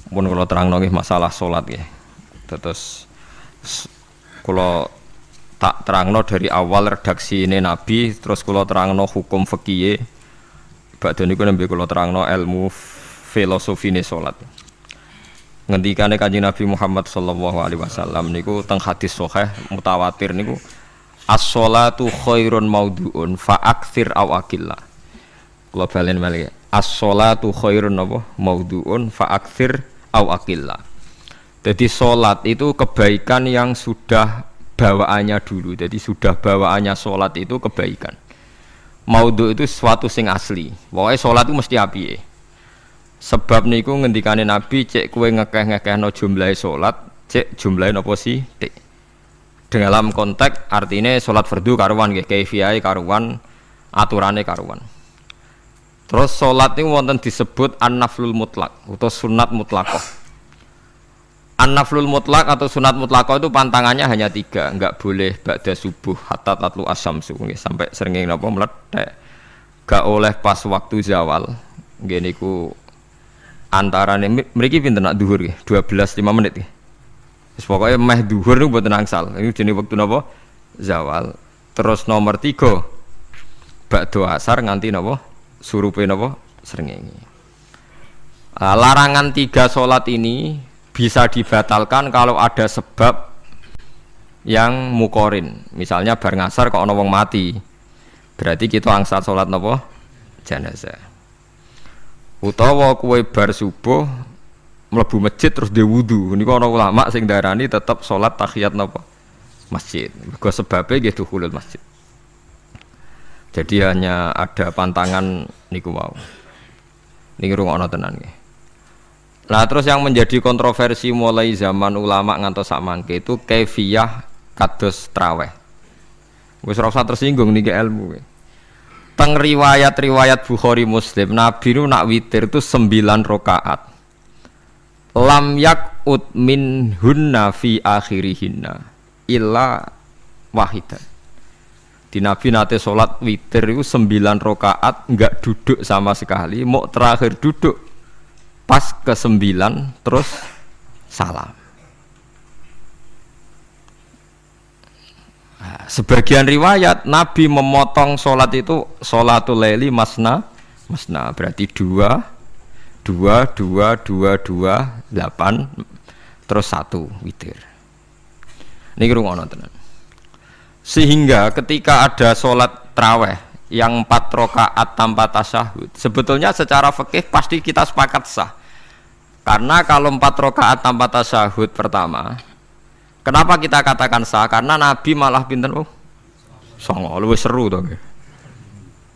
Pun kula terangno nggih masalah salat nggih. Terus kula tak terangno dari awal redaksi ini Nabi, terus kula terangno hukum fikih. Badhe niku nembe kula terangno ilmu filosofine salat. Ngendikane Kanjeng Nabi Muhammad sallallahu alaihi wasallam niku teng hadis sahih mutawatir niku as-sholatu khairun maudhu'un fa aktsir aw aqillah. Kula balen malih. As-sholatu khairun apa? Maudhu'un fa aktsir aw aqillah. Jadi salat itu kebaikan yang sudah bawaannya dulu. Jadi sudah bawaannya salat itu kebaikan. Maudhu itu sesuatu sing asli. Pokoke salat itu mesti apike. Sebab niku ngendikane Nabi cek kowe ngekeh-ngekehno jumlahe salat, cek jumlahe napa sih? Dalam konteks artinya salat fardu karuan nggih, kaifiyahe karuan, aturane karuan. Terus salat niku wonten disebut an-naflul mutlak atau sunat mutlaqah. An-naflul mutlak atau sunat mutlaqah itu pantangannya hanya 3, enggak boleh ba'da subuh hatta tatlu asyamsu nggih, sampai srengenge napa mlethek. Enggak oleh pas waktu zawal. Nggih niku antarane mriki pinten nak zuhur nggih 12:05 menit nggih. Wis pokoke meh zuhur niku mboten angsal. Niku jenenge wektu napa? Zawal. Terus nomor 3 ba'da asar nganti napa? Surupe napa? Srengenge. Larangan 3 salat ini bisa dibatalkan kalau ada sebab yang mukorin. Misalnya bar ngasar kok ana wong mati. Berarti kita angsal salat napa? Jenazah. Utawa kowe bar subuh mlebu masjid terus dhe wudu. Niku ana ulama sing darani tetep salat tahiyat napa? Masjid. Mergo sebabe nggih dukhulul masjid. Jadi hanya ada pantangan niku wau. Niki rungokno tenan nggih. Nah terus yang menjadi kontroversi mulai zaman ulama ngantos sak mangke itu kaifiyah kados traweh. Wis ora usah tersinggung niki ilmu. Teng riwayat-riwayat Bukhari Muslim Nabi nu nak witir itu 9 rakaat. Lam yakut min hunna fi akhirihinna illa wahidan. Di Nabi nate salat witir itu 9 rakaat enggak duduk sama sekali, mau terakhir duduk pas ke-9 terus salam. Nah, sebagian riwayat Nabi memotong sholat itu sholatul laili masna berarti 2 8 terus 1 witir. Niki rungono tenan. Sehingga ketika ada sholat tarawih yang 4 rakaat tanpa tasyahud, sebetulnya secara fikih pasti kita sepakat sah. Karena kalau 4 rakaat tanpa tasyahud pertama, kenapa kita katakan sah? Karena Nabi malah pinten songo, luwih seru to nggih.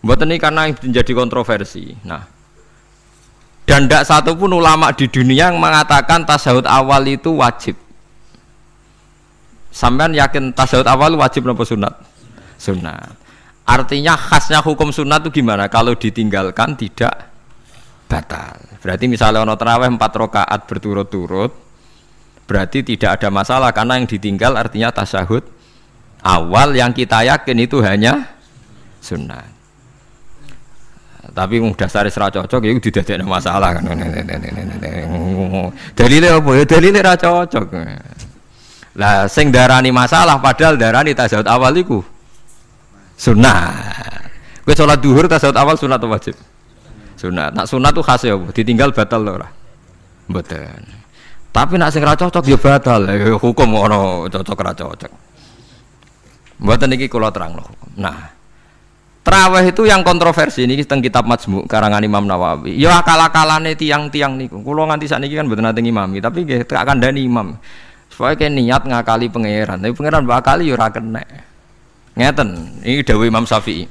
Mboten iki karena menjadi kontroversi. Nah, dan tidak satu pun ulama di dunia yang mengatakan tasyahud awal itu wajib. Sampean yakin tasyahud awal wajib napa sunat? Sunat. Artinya khasnya hukum sunat itu gimana? Kalau ditinggalkan tidak batal. Berarti misalnya ono tarawih 4 rakaat berturut-turut, berarti tidak ada masalah karena yang ditinggal artinya tasyahud awal yang kita yakin itu hanya sunat. Tapi dasar ra cocok ya didadekno masalah kan. Dalile apa ya? Dalile ra cocok. Lah sing darani masalah padahal darani tasyahud awal iku sunat. Kowe salat zuhur tasyahud awal sunat atau wajib? Sunat. Nak sunat tuh khas ya, ditinggal batal lho ora? Mboten. Tapi nak sing ra cocok ya batal. Hukum ono cocok ra cocok. Mboten iki kula terangno hukum. Nah, tarawih itu yang kontroversi niki teng kitab Majmu' karangan Imam Nawawi. Ya akal-akalane tiang-tiang niku. Kula nganti sakniki kan mboten nate ngimami, tapi nggih tak kandhani imam. Supaya ke niat ngakali pangeran. Tapi pangeran bakali ya ora kena. Ngeten, ini dawuh Imam Syafi'i.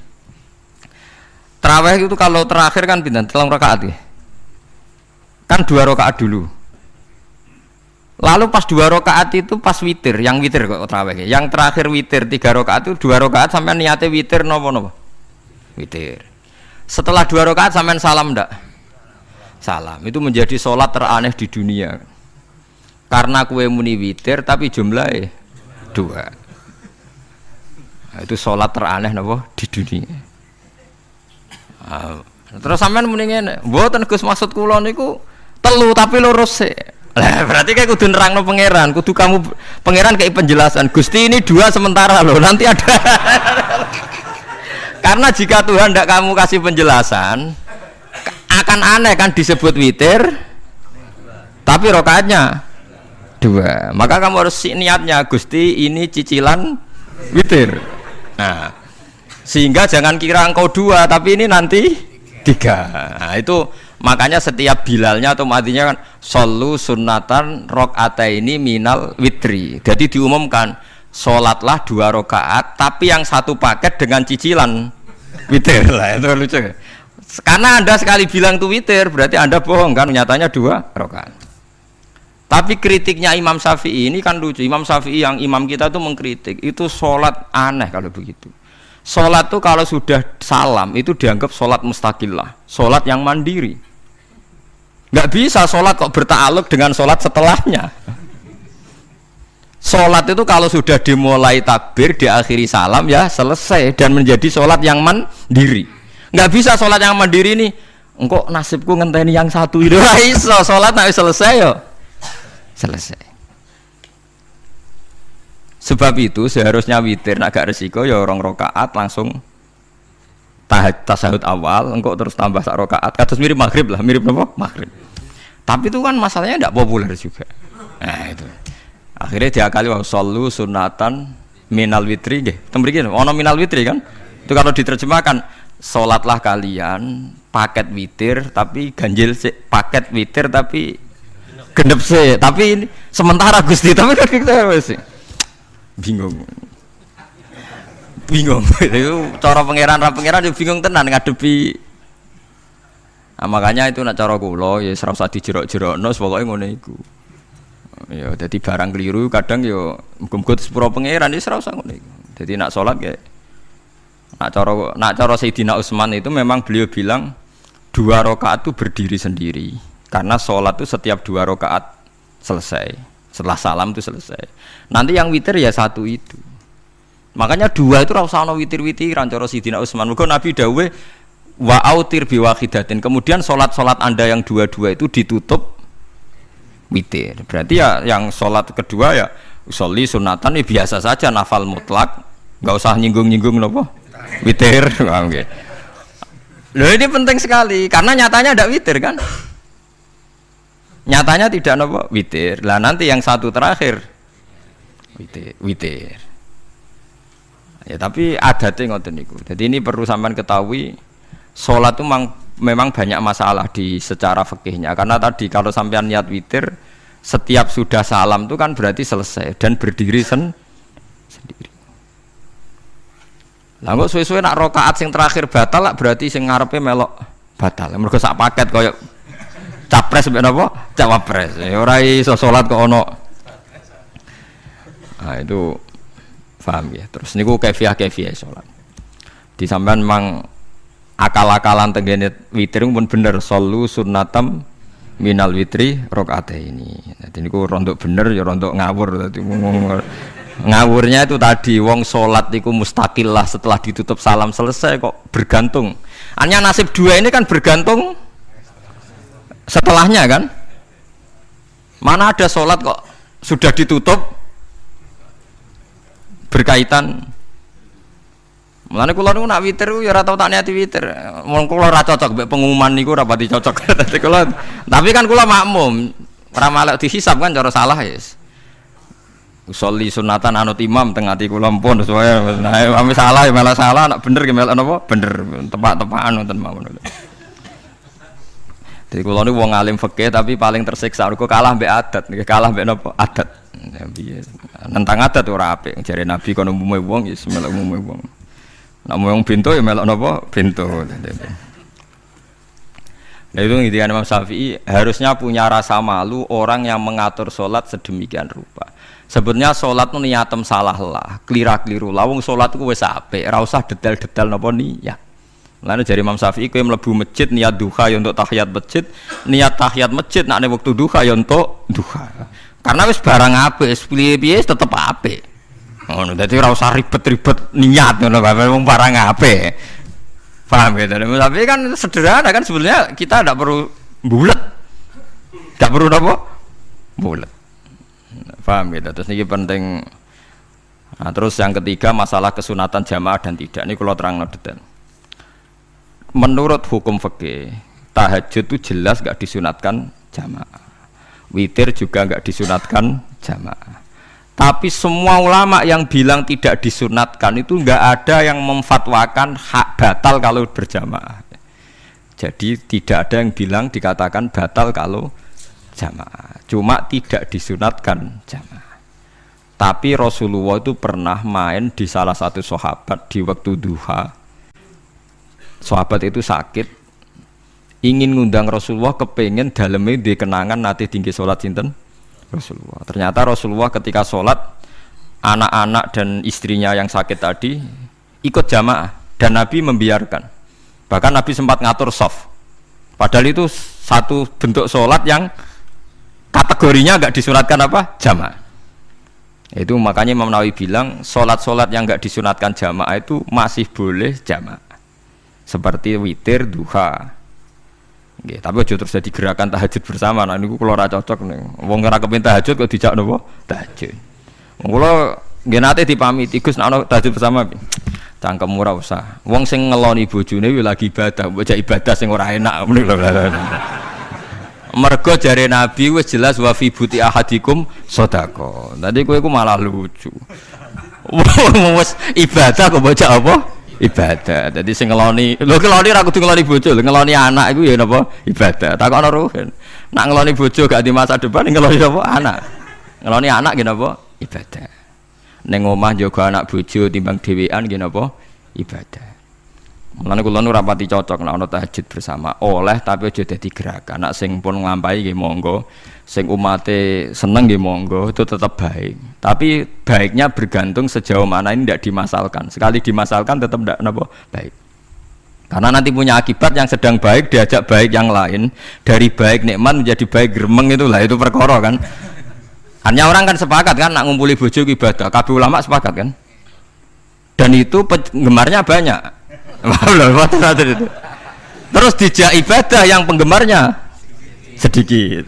Tarawih itu kalau terakhir kan pinten? 3 rakaat ya. Kan 2 rakaat dulu. Lalu pas 2 rakaat itu pas witir, yang witir kok tarawih. Yang terakhir witir 3 rakaat itu 2 rakaat sampai niate witir napa-napa? Witir. Setelah 2 rakaat sampean salam ndak? Salam. Itu menjadi sholat teraneh di dunia. Karena kue muni witir tapi jumlahnya 2. Nah, itu sholat teraneh napa di dunia. Terus sampean muni ngene, mboten Gus maksud kula niku telu tapi lurus sik. Lah berarti kayak kudu nerangno pangeran, kudu kamu pangeran kayak penjelasan. Gusti ini 2 sementara loh, nanti ada. Karena jika Tuhan tidak kamu kasih penjelasan, akan aneh kan disebut witir, tapi rokaatnya 2. Maka kamu harus niatnya Gusti ini cicilan witir. Nah, sehingga jangan kira engkau 2, tapi ini nanti 3. Nah, itu makanya setiap bilalnya atau matinya kan solu sunnatan rokataini minal witri. Jadi diumumkan sholatlah 2 rakaat, tapi yang 1 paket dengan cicilan witir. Lah itu lucu. Karena Anda sekali bilang itu witir, berarti Anda bohong kan? Nyatanya 2 rakaat. Tapi kritiknya Imam Syafi'i ini kan lucu. Imam Syafi'i yang imam kita itu mengkritik, itu sholat aneh kalau begitu. Sholat itu kalau sudah salam itu dianggap sholat mustaqillah, sholat yang mandiri. Nggak bisa sholat kok bertakluk dengan sholat setelahnya. Sholat itu kalau sudah dimulai takbir, diakhiri salam ya selesai dan menjadi sholat yang mandiri. Nggak bisa sholat yang mandiri ini, engkau nasibku ngenteni yang 1 itu. Iso sholat nggak selesai yo, selesai. Sebab itu seharusnya witir agak resiko ya 2 rakaat langsung tasahud awal, engkau terus tambah 1 rakaat. Kados mirip maghrib lah, mirip apa? Maghrib. Tapi itu kan masalahnya tidak populer juga. Nah itu. Akhirnya diakali wa shollu sunatan minal witri nggih. Tembriki ono minal witri kan? Itu kalau diterjemahkan salatlah kalian paket witir tapi ganjil sih, paket witir tapi genep sih. Tapi ini sementara Gusti, tapi kan kita wis bingung. Bingung. Itu cara pangeran bingung tenan ngadepi. Nah, makanya itu nak cara kula ya ora usah dijerok-jerokno pokoke ngono iku. Ya dadi barang keliru kadang ya muga-muga sepuro pangeran ya ora usah ngono iku. Dadi nak salat kayak nak cara Sayyidina Utsman itu memang beliau bilang 2 rakaat itu berdiri sendiri. Karena salat itu setiap 2 rakaat selesai. Setelah salam itu selesai. Nanti yang witir ya 1 itu. Makanya 2 itu ora usah ana witir-witiran cara Sayyidina Utsman. Muga Nabi dawuh wa autir biwahidatin. Kemudian sholat Anda yang 2 itu ditutup witir. Berarti ya yang sholat kedua ya sholli sunatan ya biasa saja, nafal mutlak, nggak usah nyinggung-nyinggung nopo witir. Okay. Loh ini penting sekali karena nyatanya ada witir kan? Nyatanya tidak nopo witir. Lah nanti yang 1 terakhir witir. Ya tapi adatnya ngoten niku. Jadi ini perlu sampean ketahui. Sholat itu memang banyak masalah di secara fikihnya karena tadi kalau sampean niat witir setiap sudah salam itu kan berarti selesai dan berdiri sendiri. Lah kok suwe-suwe nak rakaat sing terakhir batal lah berarti sing ngarepe melok batal. Mergo sak paket koyo capres mbek napa? Cawapres. Ya ora iso salat kok ono. Nah itu paham ya. Terus niku kaifiah salat. Di sampean memang akal-akalan tenggene witir pun bener solu sunnatam minal witri rakaataini. Dadi niku rontok bener ya rontok ngawur. Dadi ngawurnya itu tadi wong salat niku mustaqillah setelah ditutup salam selesai kok bergantung. Hanya nasib 2 ini kan bergantung setelahnya kan? Mana ada salat kok sudah ditutup berkaitan. Mulane kula niku nak witir ya ora tau tak niati witir. Wong kula ora cocok mbek pengumuman niku ora pati cocok. Dadi kula tapi kan kula makmum, ora malek dihisab kan cara salah ya. Usolli sunatan anut imam teng ati kula pun sesuai. Nah, ame salah ya malah salah, nak bener ki melok napa? Bener, tepak-tepakan wonten mawon. Jadi kula niku wong alim fikih tapi paling tersiksa kok kalah mbek adat, kalah mbek napa? Adat. Ya piye. Nentang adat ora apik. Jare Nabi kono umume wong ya melok umume wong. Nak mau yang pintu ya melok nopo pintu. Nah itu intinya Imam Syafi'i harusnya punya rasa malu orang yang mengatur sholat sedemikian rupa. Sebenarnya sholat itu niatem salah lah, kelira-keliru. Lawung sholat itu wes apik, ora usah detail-detail nopo niat. Lalu dari Imam Syafi'i kowe mlebu masjid niat duha ya untuk tahiyat masjid, niat tahiyat masjid nak waktu duha ya untuk duha. Karena wis barang apik, wis piye-piye tetep apik. Ngono dadi ora usah ribet-ribet niat ngono bae wong barang apik. Paham ya? Tapi kan sederhana kan sebenarnya kita tidak perlu bulat. Tidak perlu apa? bulat. Paham gitu. Terus ini penting. Nah, terus yang ketiga masalah kesunatan jamaah dan tidak. Ini kalau terang detail. Menurut hukum fikih, tahajud itu jelas gak disunatkan jamaah. Witir juga gak disunatkan jamaah. Tapi semua ulama yang bilang tidak disunatkan itu gak ada yang memfatwakan hak batal kalau berjamaah. Jadi tidak ada yang bilang dikatakan batal kalau jamaah. Cuma tidak disunatkan jamaah. Tapi Rasulullah itu pernah main di salah satu sahabat di waktu duha. Sahabat itu sakit, ingin ngundang Rasulullah, kepengen dalamnya di kenangan nanti tinggi sholat sinten Rasulullah. Ternyata Rasulullah ketika sholat, anak-anak dan istrinya yang sakit tadi ikut jamaah dan Nabi membiarkan. Bahkan Nabi sempat ngatur shaf. Padahal itu satu bentuk sholat yang kategorinya nggak disunatkan apa? Jamaah. Itu makanya Imam Nawawi bilang sholat-sholat yang nggak disunatkan jamaah itu masih boleh jamaah, seperti witir, duha. Nggih, tapi aja terus jadi gerakan tahajud bersama. Nah niku kula ora cocok ning. Wong ora kepengin tahajud kok dijak napa? Tahajud. Kula nggih nate dipamiti Gus nek ana tahajud bersama. Cangkem ora usah. Wong sing ngeloni bojone kuwi lagi ibadah, mbok ibadah sing ora enak. Mergo jare Nabi wis jelas wa fi buti ahadikum sedekah. Tadi kowe iku malah lucu. Wis ibadah kok bocah apa? Ibadah. Jadi sing ngeloni, lho ngeloni ra kudu ngeloni bojo, ngeloni anak iku ya napa? Ibadah. Takokno ruhen. Nak ngeloni bojo gak di masa depan ngeloni apa? Anak. Ngeloni anak nggih napa? Ibadah. Ning omah njaga anak bojo timbang dhewean nggih napa? Ibadah. Mulane kula nu rapati cocok nek ana tahajud bersama. Oleh tapi aja dadi gerakan. Nek sing pun nglampahi nggih monggo, sing umate seneng nggih monggo, itu tetap baik. Tapi baiknya bergantung sejauh mana ini tidak dimasalkan. Sekali dimasalkan tetap tidak napa baik. Karena nanti punya akibat yang sedang baik diajak baik yang lain, dari baik nikmat menjadi baik gremeng itulah itu perkara kan. Hanya orang kan sepakat kan nak ngumpuli bojo ibadah. Kabeh ulama sepakat kan. Dan itu penggemarnya banyak. Terus dijak ibadah yang penggemarnya sedikit.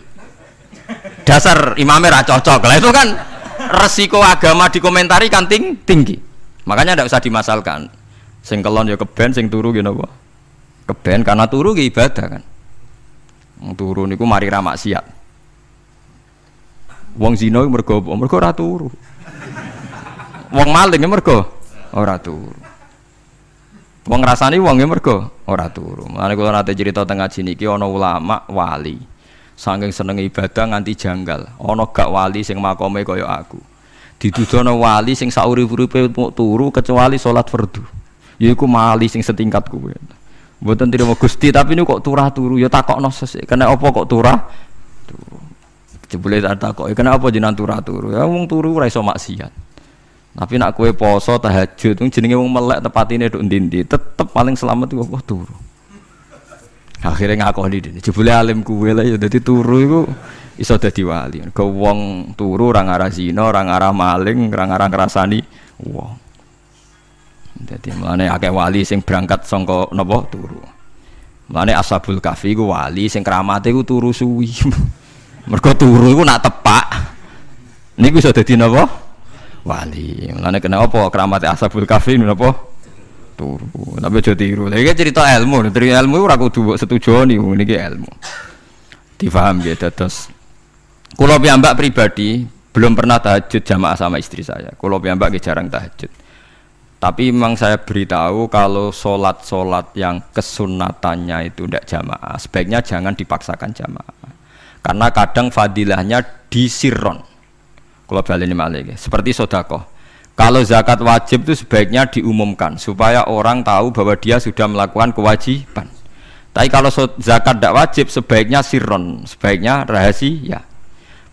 Dasar imamnya ra cocok. Lah itu kan resiko agama dikomentari kan tinggi. Makanya tidak usah dimasalkan. Sing kelon ya keben, sing turu ya napa? Keben karena turu ki ibadah kan. Wong turu niku mari ra maksiat. Wong zina mergo ora turu. Wong maling mergo ora turu. Wong ngrasani wong ya mergo ora turu. Mulane kula nate cerita teng ngaji niki ana ulama wali. Saking seneng ibadah nganti janggal. Ana gak wali sing makome kaya aku. Ditudono wali sing saurip-uripe turu kecuali salat fardu. Yaiku wali sing setingkat kuwi. Mboten trimo Gusti tapi niku kok turah turu ya takokno sesuk. Kena apa kok turah? Turu. Jebule tak takoki kena apa jenengan turah turu? Ya wong turu ora iso maksiat. Tapi nak kue poso tahajud, jenenge wong melek tepatine nduk ndi-ndi, tetep paling selamat iku kok turu. Akhirnya ngakoni dene. Jebule alim kuwe lah ya dadi turu iku iso dadi wali. Go wong turu ora ngarah zina, ora ngarah maling, ora ngarah ngrasani wong. Dadi mulane akeh wali sing berangkat saka napa turu. Mulane Ashabul Kahfi iku wali sing kramate iku turu suwi. Mergo turu iku nak tepak. Niku iso dadi napa? Wali. Mulane kena apa kramate Ashabul Kahfi napa? Turu. Tapi aja tiru. Lha iki cerita ilmu, cerita ilmu ora kudu mbok setujoni niki ilmu. Difaham ya dados. Kula piyambak pribadi belum pernah tahajud jamaah sama istri saya. Kula piyambak nggih jarang tahajud. Tapi memang saya beritahu kalau sholat yang kesunatannya itu tidak jamaah, sebaiknya jangan dipaksakan jamaah. Karena kadang fadilahnya disirron. Kalau balik ini malah seperti sodakoh. Kalau zakat wajib itu sebaiknya diumumkan supaya orang tahu bahwa dia sudah melakukan kewajiban. Tapi kalau zakat tidak wajib sebaiknya sirron, sebaiknya rahasia.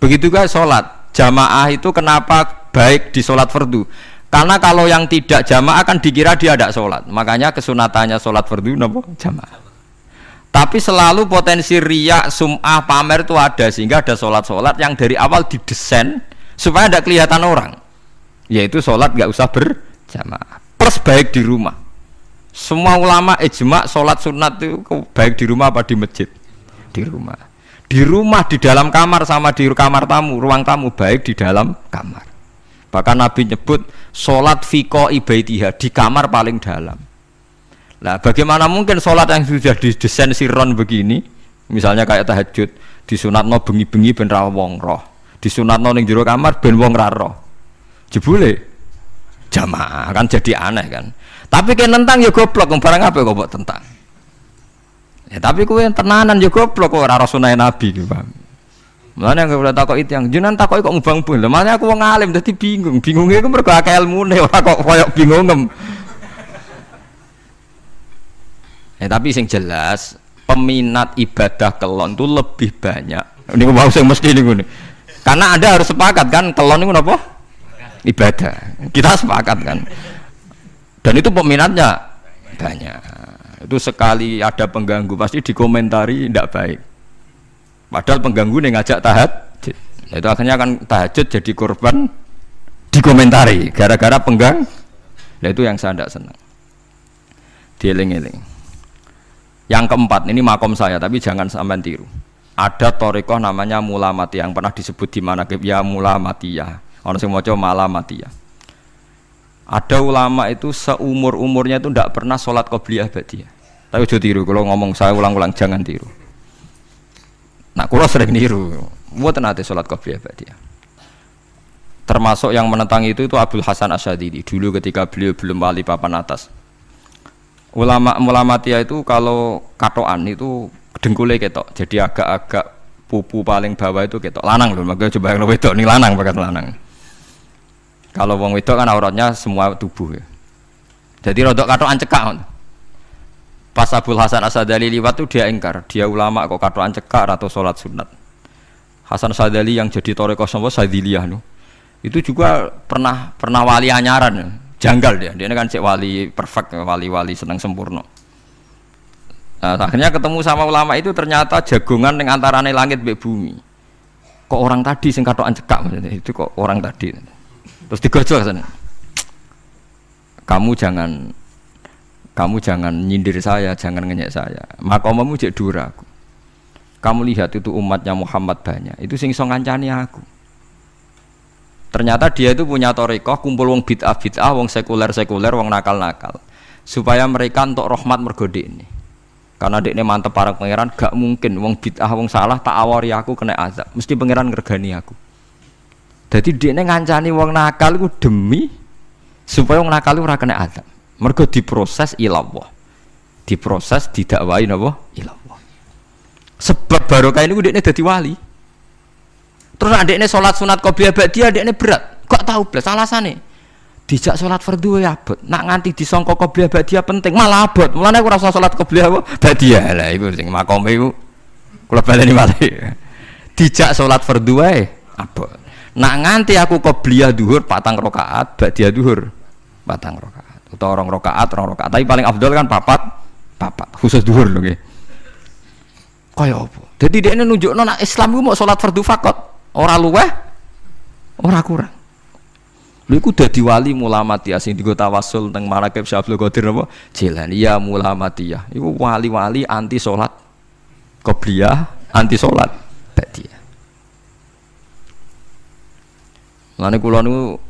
Begitu juga sholat jamaah itu kenapa baik di sholat fardu? Karena kalau yang tidak jamaah kan dikira dia tidak sholat. Makanya kesunatannya sholat fardu napa jamaah. Tapi selalu potensi riya, sum'ah, pamer itu ada sehingga ada sholat-sholat yang dari awal didesain supaya tidak kelihatan orang, yaitu sholat nggak usah berjamaah plus baik di rumah. Semua ulama ijma sholat sunat itu baik di rumah apa di masjid? Di rumah. Di rumah, di dalam kamar sama di kamar tamu, ruang tamu baik di dalam kamar. Bahkan Nabi nyebut sholat fi qa'ibaitiha di kamar paling dalam. Nah, bagaimana mungkin sholat yang sudah didesain sirron begini, misalnya kayak tahajud, disunatno bengi-bengi ben ra wong roh, disunatno ning jero kamar ben wong ra roh. Jebule jamaah kan jadi aneh kan. Tapi kan tentang ya goblok, barang apa kok mbok tentang. Ya tapi kowe tenanan ya goblok kok ora sunah Nabi ki, Pak. Mulane aku ora takok itu yang jenengan takoki kok ngubang-ubang. Lha makane aku wong alim dadi bingung. Bingunge iku mergo akeh ilmune ora kok koyo bingungem. Tapi sing jelas peminat ibadah kelon itu lebih banyak. Niku mau sing mesti niku. Karena Anda harus sepakat kan kelon niku napa? Ibadah. Kita sepakat kan. Dan itu peminatnya banyak. Itu sekali ada pengganggu pasti dikomentari tidak baik. Padahal pengganggu nih ngajak tahajud. Itu akhirnya kan tahajud jadi korban dikomentari gara-gara penggang. Nah itu yang saya tidak senang. Dieling-eling. Yang keempat ini makom saya tapi jangan sampai tiru. Ada thariqah namanya Mulamatiyah yang pernah disebut di mana ya Mulamatiyah. Orang sing maca Malamatiyah. Ada ulama itu seumur-umurnya itu tidak pernah sholat qobliyah ba'diyah. Tapi ojo tiru, kalau ngomong saya ulang-ulang jangan tiru. Nah, kalau sering niru, buat nanti sholat qobliyah ba'diyah. Termasuk yang menentang itu Abdul Hasan Asyadili dulu ketika beliau belum wali papan atas. Ulama Mulamatiyah itu kalau katoan itu dengkulnya ketok, jadi agak-agak pupu paling bawah itu ketok lanang loh, makanya coba yang wedok nih lanang bakat lanang. Kalau wong wedok kan auratnya semua tubuh ya. Jadi rodok katokan cekak. Pas Abdul Hasan Asyadili liwat tuh dia ingkar, dia ulama kok katokan cekak atau sholat sunat. Hasan Asyadili yang jadi thariqah sama Sadiliyah no. Itu juga pernah wali anyaran. Janggal dia kan cek wali perfect, wali senang sempurna. Nah, akhirnya ketemu sama ulama itu ternyata jagongan yang antarane langit be bumi. Kok orang tadi sing katokan cekak maksudnya itu kok orang tadi. Terus digojol sana. Kamu jangan nyindir saya, jangan ngenyek saya. Makomamu jek dura aku. Kamu lihat itu umatnya Muhammad banyak. Itu sing iso ngancani aku. Ternyata dia itu punya thariqah kumpul wong bid'ah, wong sekuler, wong nakal. Supaya mereka untuk rahmat mergo ini. Karena dekne mantep parang pangeran, gak mungkin wong bid'ah, wong salah tak awari aku kena azab. Mesti pangeran ngergani aku. Jadi dekne ngancani wong nakal iku demi supaya wong nakal ora kena azab. Mergo diproses ilallah. Diproses didakwahi napa? Ilallah. Sebab barokah ini dekne dadi wali. Terus adekne sholat sunat qobliyah ba'diyah adekne berat. Kok tahu blas alasane? Dijak sholat fardhu ya abot. Nak nganti disangka qobliyah ba'diyah penting malah abot. Mulane aku ora usah sholat qobliyah ba'diyah. Lah iku sing makome iku kula baleni malih. Dijak sholat fardhu wae abot. Nak nganti aku qobliyah dhuhur 4 rakaat, ba'diyah dhuhur 4 rakaat. Utawa 2 rakaat, tapi paling afdal kan papat khusus dhuhur lho nggih. Kaya apa? Dadi dekne nunjukno nak Islam iku mau sholat fardhu faqat. Ora luweh, ora kurang. Lha iku dadi wali Mulamatiyah sing digo tawasul teng Manaqib Syekh Abdul Qadir apa? Jilani ya Mulamatiyah. Iku wali-wali anti salat qobliyah, anti salat ba'diyah. Lane kula niku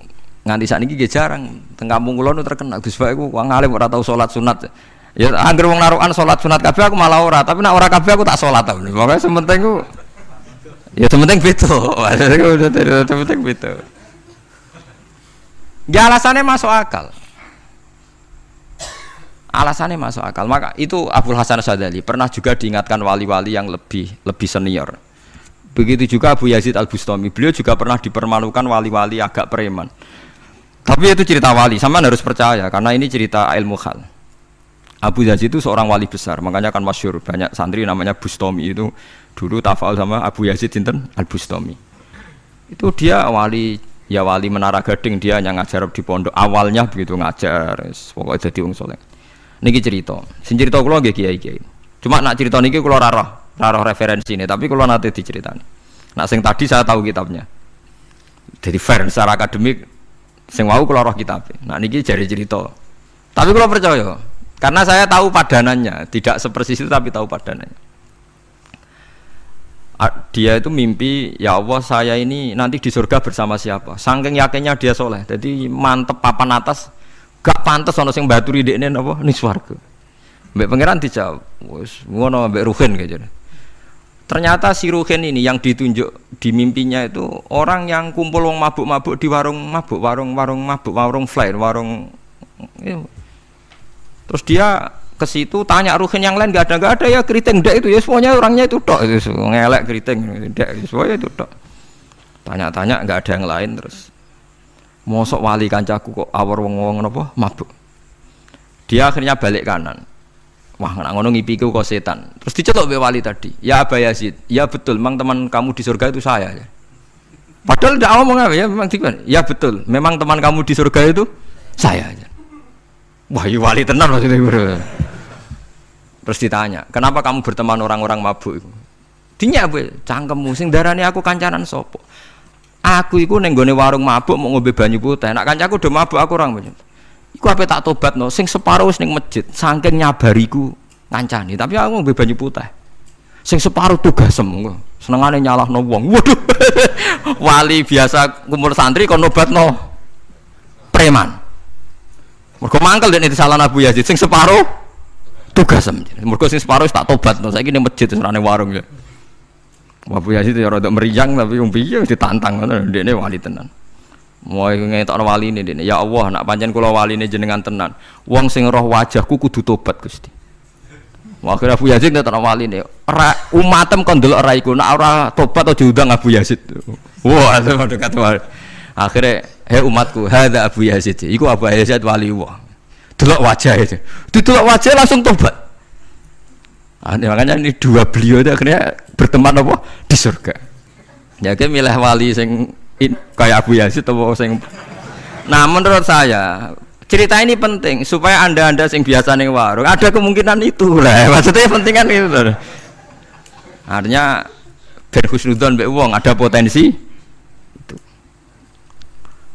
nganti sakniki nggih jarang teng kampung kula niku terkenal Gus Bak iku wong alim ora tau salat sunat. Ya anggere wong narukan salat sunat kabeh aku malah ora, tapi nek ora kabeh aku tak salat ta. Pokoke sementing ku ya sementing beto, sementing beto. Ya alasannya masuk akal. Alasannya masuk akal. Maka itu Abdul Hasan Asyadili pernah juga diingatkan wali-wali yang lebih senior. Begitu juga Abu Yazid Al-Bustami. Beliau juga pernah dipermalukan wali-wali agak preman. Tapi itu cerita wali, sama harus percaya karena ini cerita ilmu hal. Abu Yazid itu seorang wali besar, makanya kan masyhur banyak santri namanya Bustami itu dulu tafal sama Abu Yazid sinten Al-Bustami. Itu dia wali Menara Gading, dia yang ngajar di pondok awalnya begitu ngajar, pokoknya jadi wong saleh. Niki cerita, sing cerita kula nggih kiai-kiai. Cuma nak cerita niki kula ora roh referensine, tapi kula nate diceritani. Nak sing tadi saya tahu kitabnya. Jadi fair secara akademik sing wau kula roh kitabe. Nak niki jare cerita. Tapi kula percaya karena saya tahu padanannya, tidak sepersis itu tapi tahu padanannya. dia itu mimpi, ya Allah saya ini nanti di surga bersama siapa. Saking yakinnya dia soleh, jadi mantep papan atas, gak pantas ono sing baturi dekne napa ning swarga. Mbek pangeran dijawab, wis ngono mbek Ruhin gitu. Ternyata si Ruhin ini yang ditunjuk di mimpinya itu orang yang kumpul wong mabuk-mabuk di warung mabuk, warung fly, warung. Terus dia ke situ tanya Ruhin yang lain nggak ada ya keriting ndak itu ya semuanya orangnya itu tok itu ngelek keriting ndak semuanya itu tok. Tanya-tanya nggak ada yang lain terus. Mosok wali kancaku kok awor wong-wong napa mabuk. Dia akhirnya balik kanan. Wah, nak ngono ngipiku kok setan. Terus dicetok be wali tadi. Ya Aba Yazid, ya betul, memang teman kamu di surga itu saya. Padahal tidak ngomong apa ya, memang dikon. Ya betul, memang teman kamu di surga itu saya. Wah, ya wali tenan maksudnya. Terus ditanya, kenapa kamu berteman orang-orang mabuk itu? Dinya be, cangkemmu sing darani aku kancanan sopo. Aku iku ning gone warung mabuk mau ngombe banyu putih. Nak kancaku do mabuk aku orang banyak. Iku ape tak tobatno, sing separuh wis ning masjid, saking nyabariku ngancani, tapi aku ngombe banyu putih. Sing separuh tugasem engko. Senengane nyalahno wong. Waduh. Wali biasa kumpul santri kon nobatno preman. Mergo mangkel dene disalahno Abu Yazid, sing separuh tugasem. Mergo sing separuh wis tak tobatno, saiki ning masjid serane warung ya. Abu Yazid ya rada meriang tapi wong piye ditantang ngono, ndekne wali tenan. Mau ngetokno waline dene. Ya Allah, nak pancen kula waline jenengan tenan. Wong sing roh wajahku kudu tobat Gusti. Akhire Abu Yazid ngetokno waline. Ora umatem kon ndelok ra iku, nak ora tobat aja diundang Abu Yazid. Wah, itu dekat wali. Akhire, "Hei umatku, hadza Abu Yazid." Iku Abu Yazid wali Allah. Delok wajah itu. Didelok wajah langsung tobat. Makanya ini dua beliau itu akhirnya berteman apa? Di surga. Ya ke milih wali sing kayak Abu Yazid atau sing. Nah menurut saya cerita ini penting supaya anda sing biasa ning warung ada kemungkinan itu lah. Maksudnya penting kan itu. Artinya berhusnudzon mbek wong ada potensi itu.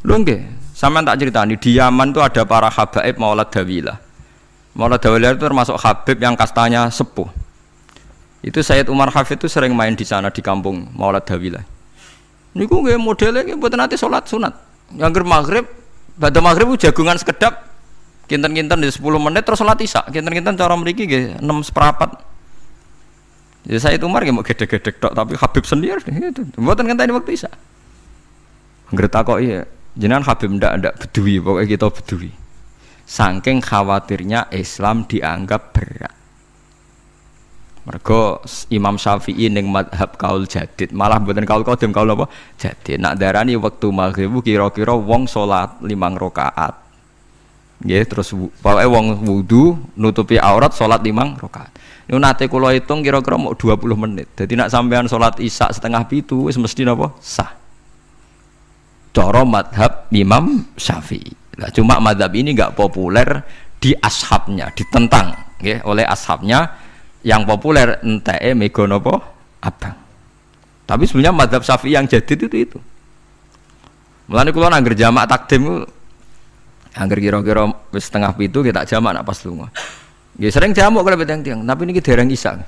Lho nggih, sampean tak ceritani di Yaman tuh ada para habaib Maulad Dawilah. Maulad Dawilah itu termasuk habib yang kastanya sepuh. Itu Sayyid Umar Hafid itu sering main di sana di kampung Maulad Dawilah. Niku nggih modele nggih mboten nate salat sunat. Angger maghrib, badhe maghrib jagungan sekedap kinten-kinten di 10 menit terus salat isya. Kinten-kinten cara mriki nggih 6/4. Ya Sayyid Umar nggih mau gedhe-gedhe tok tapi Habib sendiri gitu. Mboten ngenteni waktu isya. Angger takoki jenengan Habib ndak bedui pokoke kita bedui. Saking khawatirnya Islam dianggap berat. Mergo Imam Syafi'i ning mazhab kaul jadid, malah mboten kaul qadim, kaul apa? Jadid. Nak darani wektu maghrib kira-kira wong salat 5 rakaat. Nggih, terus pokoke wong wudu nutupi aurat salat 5 rakaat. Niku nate kula hitung kira-kira mau 20 menit. Dadi nak sampean salat Isya 6:30 wis mesti napa? Sah. Cara mazhab Imam Syafi'i. Nah, cuma mazhab ini enggak populer di ashabnya, ditentang nggih oleh ashabnya. Yang populer enteke mega napa abang. Tapi sebenarnya mazhab Syafi'i yang jadid itu. Mulane kula nangger jamak takdim angger kira-kira wis 6:30 kita jamak nak pas lunga. Nggih sering jamak kalau tiang-tiang, tapi niki dereng isya.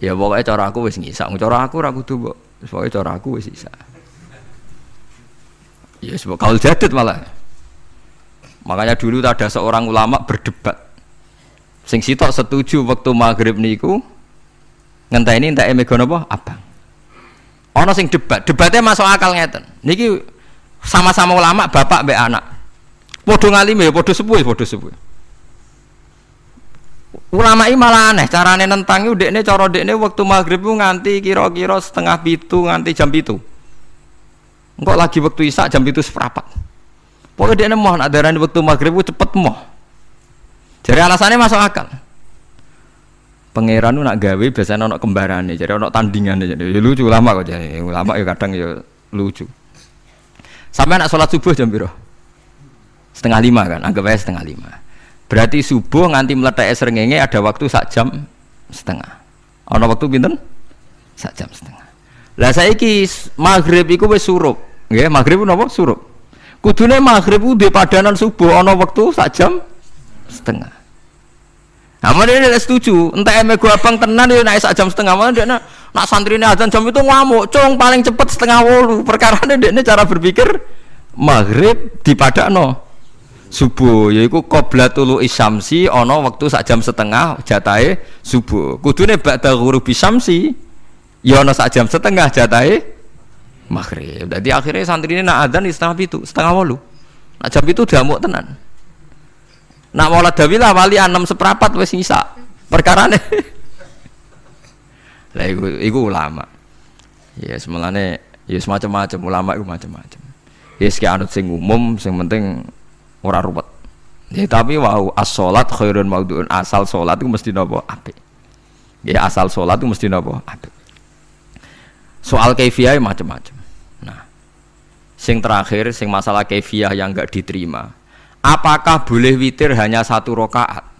Ya pokoke cara aku wis ngisa, cara aku ora kudu mbok. Pokoke cara aku wis isya. Ya sebab kaul jadid malah. Makanya dulu ada seorang ulama berdebat. Sing sitok setuju waktu maghrib niku ngenteni enteke mega napa abang. Ana sing debatnya masuk akal ngeten. Niki sama-sama ulama bapak mbek anak. Padha ngalime ya padha sepuh. Ulama iki malah aneh carane nentang iku dekne cara dekne waktu maghrib ku nganti kira-kira 6:30 nganti jam 7. Engko lagi waktu isya jam 7:15. Pokoke dekne moh nak darani waktu maghrib ku cepet moh. Jadi alasannya masuk akal. Pangeran nak gawe biasanya ono kembarane, jadi ono tandingan jadi lucu ulama kok jadi ulama ya kadang ya lucu. Sampai nak sholat subuh jam piro? 4:30 kan, anggap aja 4:30. Berarti subuh nganti meletak srengenge ada waktu 1,5 jam. Ono waktu pinten? 1,5 jam. Lah saiki maghrib iku wis surup, nggih maghrib napa surup. Kudune maghrib ku di padanan subuh ono waktu 1,5 jam. Amun dia tidak setuju, entah eme gua abang tenan dia naik 1,5 jam, mana dia nak Nak santrine adzan jam itu ngamuk, cung paling cepet 7:30. Perkarane dekne cara berpikir maghrib dipadakno subuh, yaiku qoblatul isyamsi ana wektu sak jam setengah jatahe subuh. Kudune ba'da ghurubi syamsi ya ana sak jam setengah jatahe maghrib. Dadi akhirnya santrine nak adzan 7:30, 7:30. Nak jam itu diamuk tenan. Nak maulad dawilah wali 6:15 wis ngisa. Perkarane lah iku ulama. Ya semelane ya semacam-macam ulama iku macam-macam. Ya sik anut sing umum, sing penting ora ruwet. Ya tapi wau as-shalat khairun maudhu'un, asal salat iku mesti napa apik. Ya asal salat iku mesti napa apik. Soal kaifiyah macam-macam. Nah, sing terakhir sing masalah kaifiyah yang enggak diterima. Apakah boleh witir hanya 1 rakaat?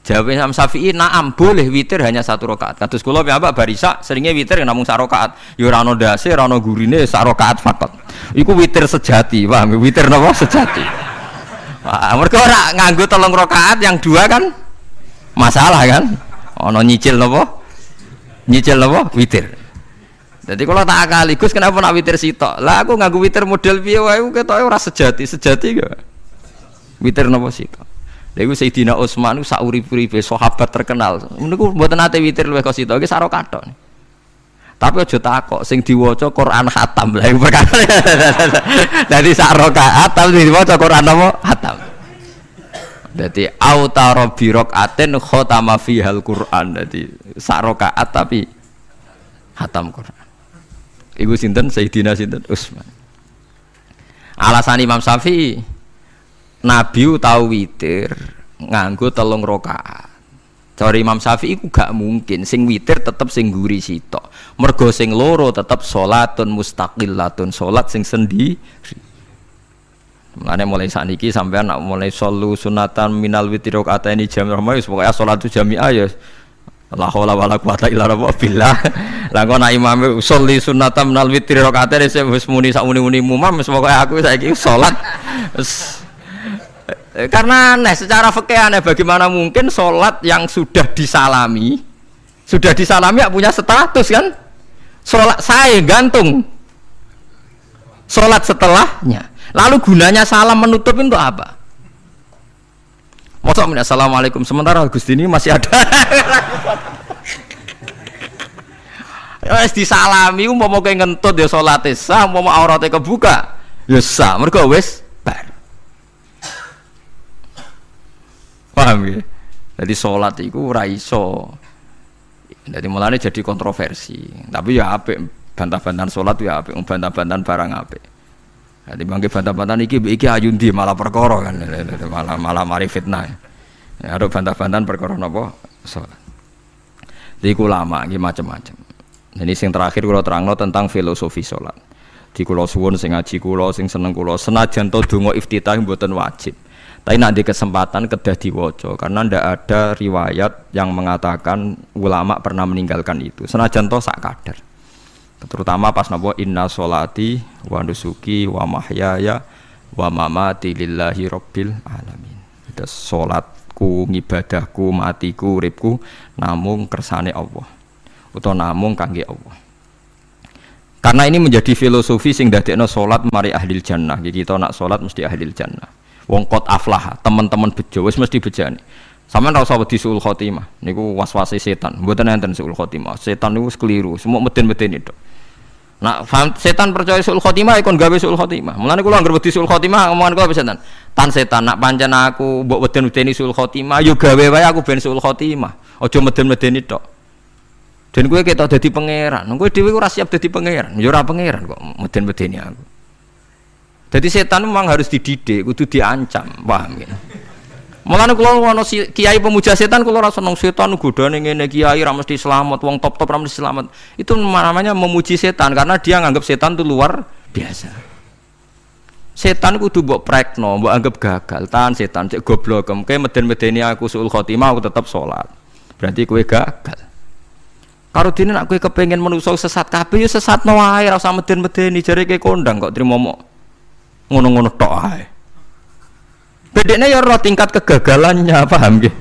Jawab Imam Syafi'i, na'am boleh witir hanya 1 rakaat. Kados kula piyambak barisa seringnya witir namung 1 rakaat. Ya ora ana ndase, ora ana gurine, 1 rakaat fakot. Iku witir sejati, paham? Witir napa sejati. Wah, mergo ora nganggo 3 rakaat yang 2 kan masalah kan? Ana nyicil napa? Nyicil napa? Witir. Jadi kalau tak akali, Gus kenapa nak witir sitok? Lah aku nganggo witir model piye wae ketoke ora sejati, sejati gak? Witir napa sitok? Lha iku Sayyidina Utsman iku sak urip-uripe sahabat terkenal. Niku mboten nate witir luwih kok sitok, iki saro kathok. Tapi aja takok sing diwaca Quran khatam. Lah iku perkara. Dadi sak rakaat tapi diwaca Quran apa? Khatam. Dadi autara bi rakaatin khatama fihal Quran. Dadi sak rakaat tapi khatam Quran. Iku sinten Sayyidina sinten Utsman. Alasan Imam Syafi'i Nabi tahu witir nganggo 3 rakaat. Cara Imam Syafi'i iku gak mungkin sing witir tetep sing guri sitok. Mergo sing loro tetep salatun mustaqillatun, salat sing sendiri. Mulane mulai sakniki sampean nak mulai solu sunatan minal witir rakaataini jami'ah wis pokoke salatu jami'ah ya la haula wala quwata illa billah. Lah kok nak imam sholli sunatan minal witir rakaataini wis muni sak muni-muni mumam wis pokoke aku saiki salat karena aneh secara fikih aneh, bagaimana mungkin sholat yang sudah disalami ya punya status kan? Sholat saya gantung sholat setelahnya, lalu gunanya salam menutup itu apa? Masa assalamualaikum sementara Gusti ini masih ada wis disalami mau ngentut ya sholatnya sah, mau auratnya kebuka ya sah, mergo wis bar. Paham ya? Jadi sholat itu ora iso. Jadi mulane jadi kontroversi. Tapi ya apik bantah-bantahan sholat ya apik, bantah-bantahan barang apik. Jadi bangke bantah-bantahan iki ayundi malah perkara kan, malah mari fitnah. Ya ada bantah-bantahan perkara napa? Sholat. Jadi ulama iki macam-macam. Jadi sing terakhir kula terangno tentang filosofi sholat. Di kula suwun sing ngaji kula sing seneng kula senajan to donga iftitah mboten wajib. Tapi nanti kesempatan kedah diwaca karena ndak ada riwayat yang mengatakan ulama pernah meninggalkan itu. Senajan toh sak kadar. Terutama pas napa inna sholati wa nusuki wa mahyaya wa mamati lillahi rabbil alamin. Itu salatku, ngibadahku, matiku, uripku namung kersane Allah. Utawa namung kangge Allah. Karena ini menjadi filosofi sing dadekno salat mari ahlil jannah. Kita nak salat mesti ahlil jannah. Wong kot aflah, teman-teman bejo wis mesti bejane. Sampeyan ora usah wedi suul khotimah. Niku waswase setan. Mboten enten suul khotimah. Setan niku keliru, semua meden-medeni tok. Nak setan percaya suul khotimah ikon gawe suul khotimah. Mulane kula anggere wedi suul khotimah omongan kula setan. Tan setan nak pancen aku mbok meden-medeni suul khotimah, yo gawe wae aku ben suul khotimah. Aja meden-medeni tok. Dan kowe ketok dadi pangeran. Kowe dhewe ora siap dadi pangeran. Ya ora pangeran kok meden-medeni aku. Jadi setan memang harus dididik, kudu diancam, paham ya? Mulane kula ana kiai pemuja setan kula ora seneng setan godane ngene kiai ra mesti selamat, wong top-top ra mesti selamat. Itu namanya memuji setan karena dia nganggap setan itu luar biasa. Setan kudu mbok prekno, mbok anggap gagal. Tahan setan cek goblok, kowe meden-medeni aku suul khotimah aku tetap salat. Berarti kowe gagal. Karo dene nek kowe kepengin menungso sesat kabeh ya sesatno wae, ora usah meden-medeni jare kowe kondang kok trimo ngono-ngono tok ae. Bedene ya ora tingkat kegagalannya, paham nggih?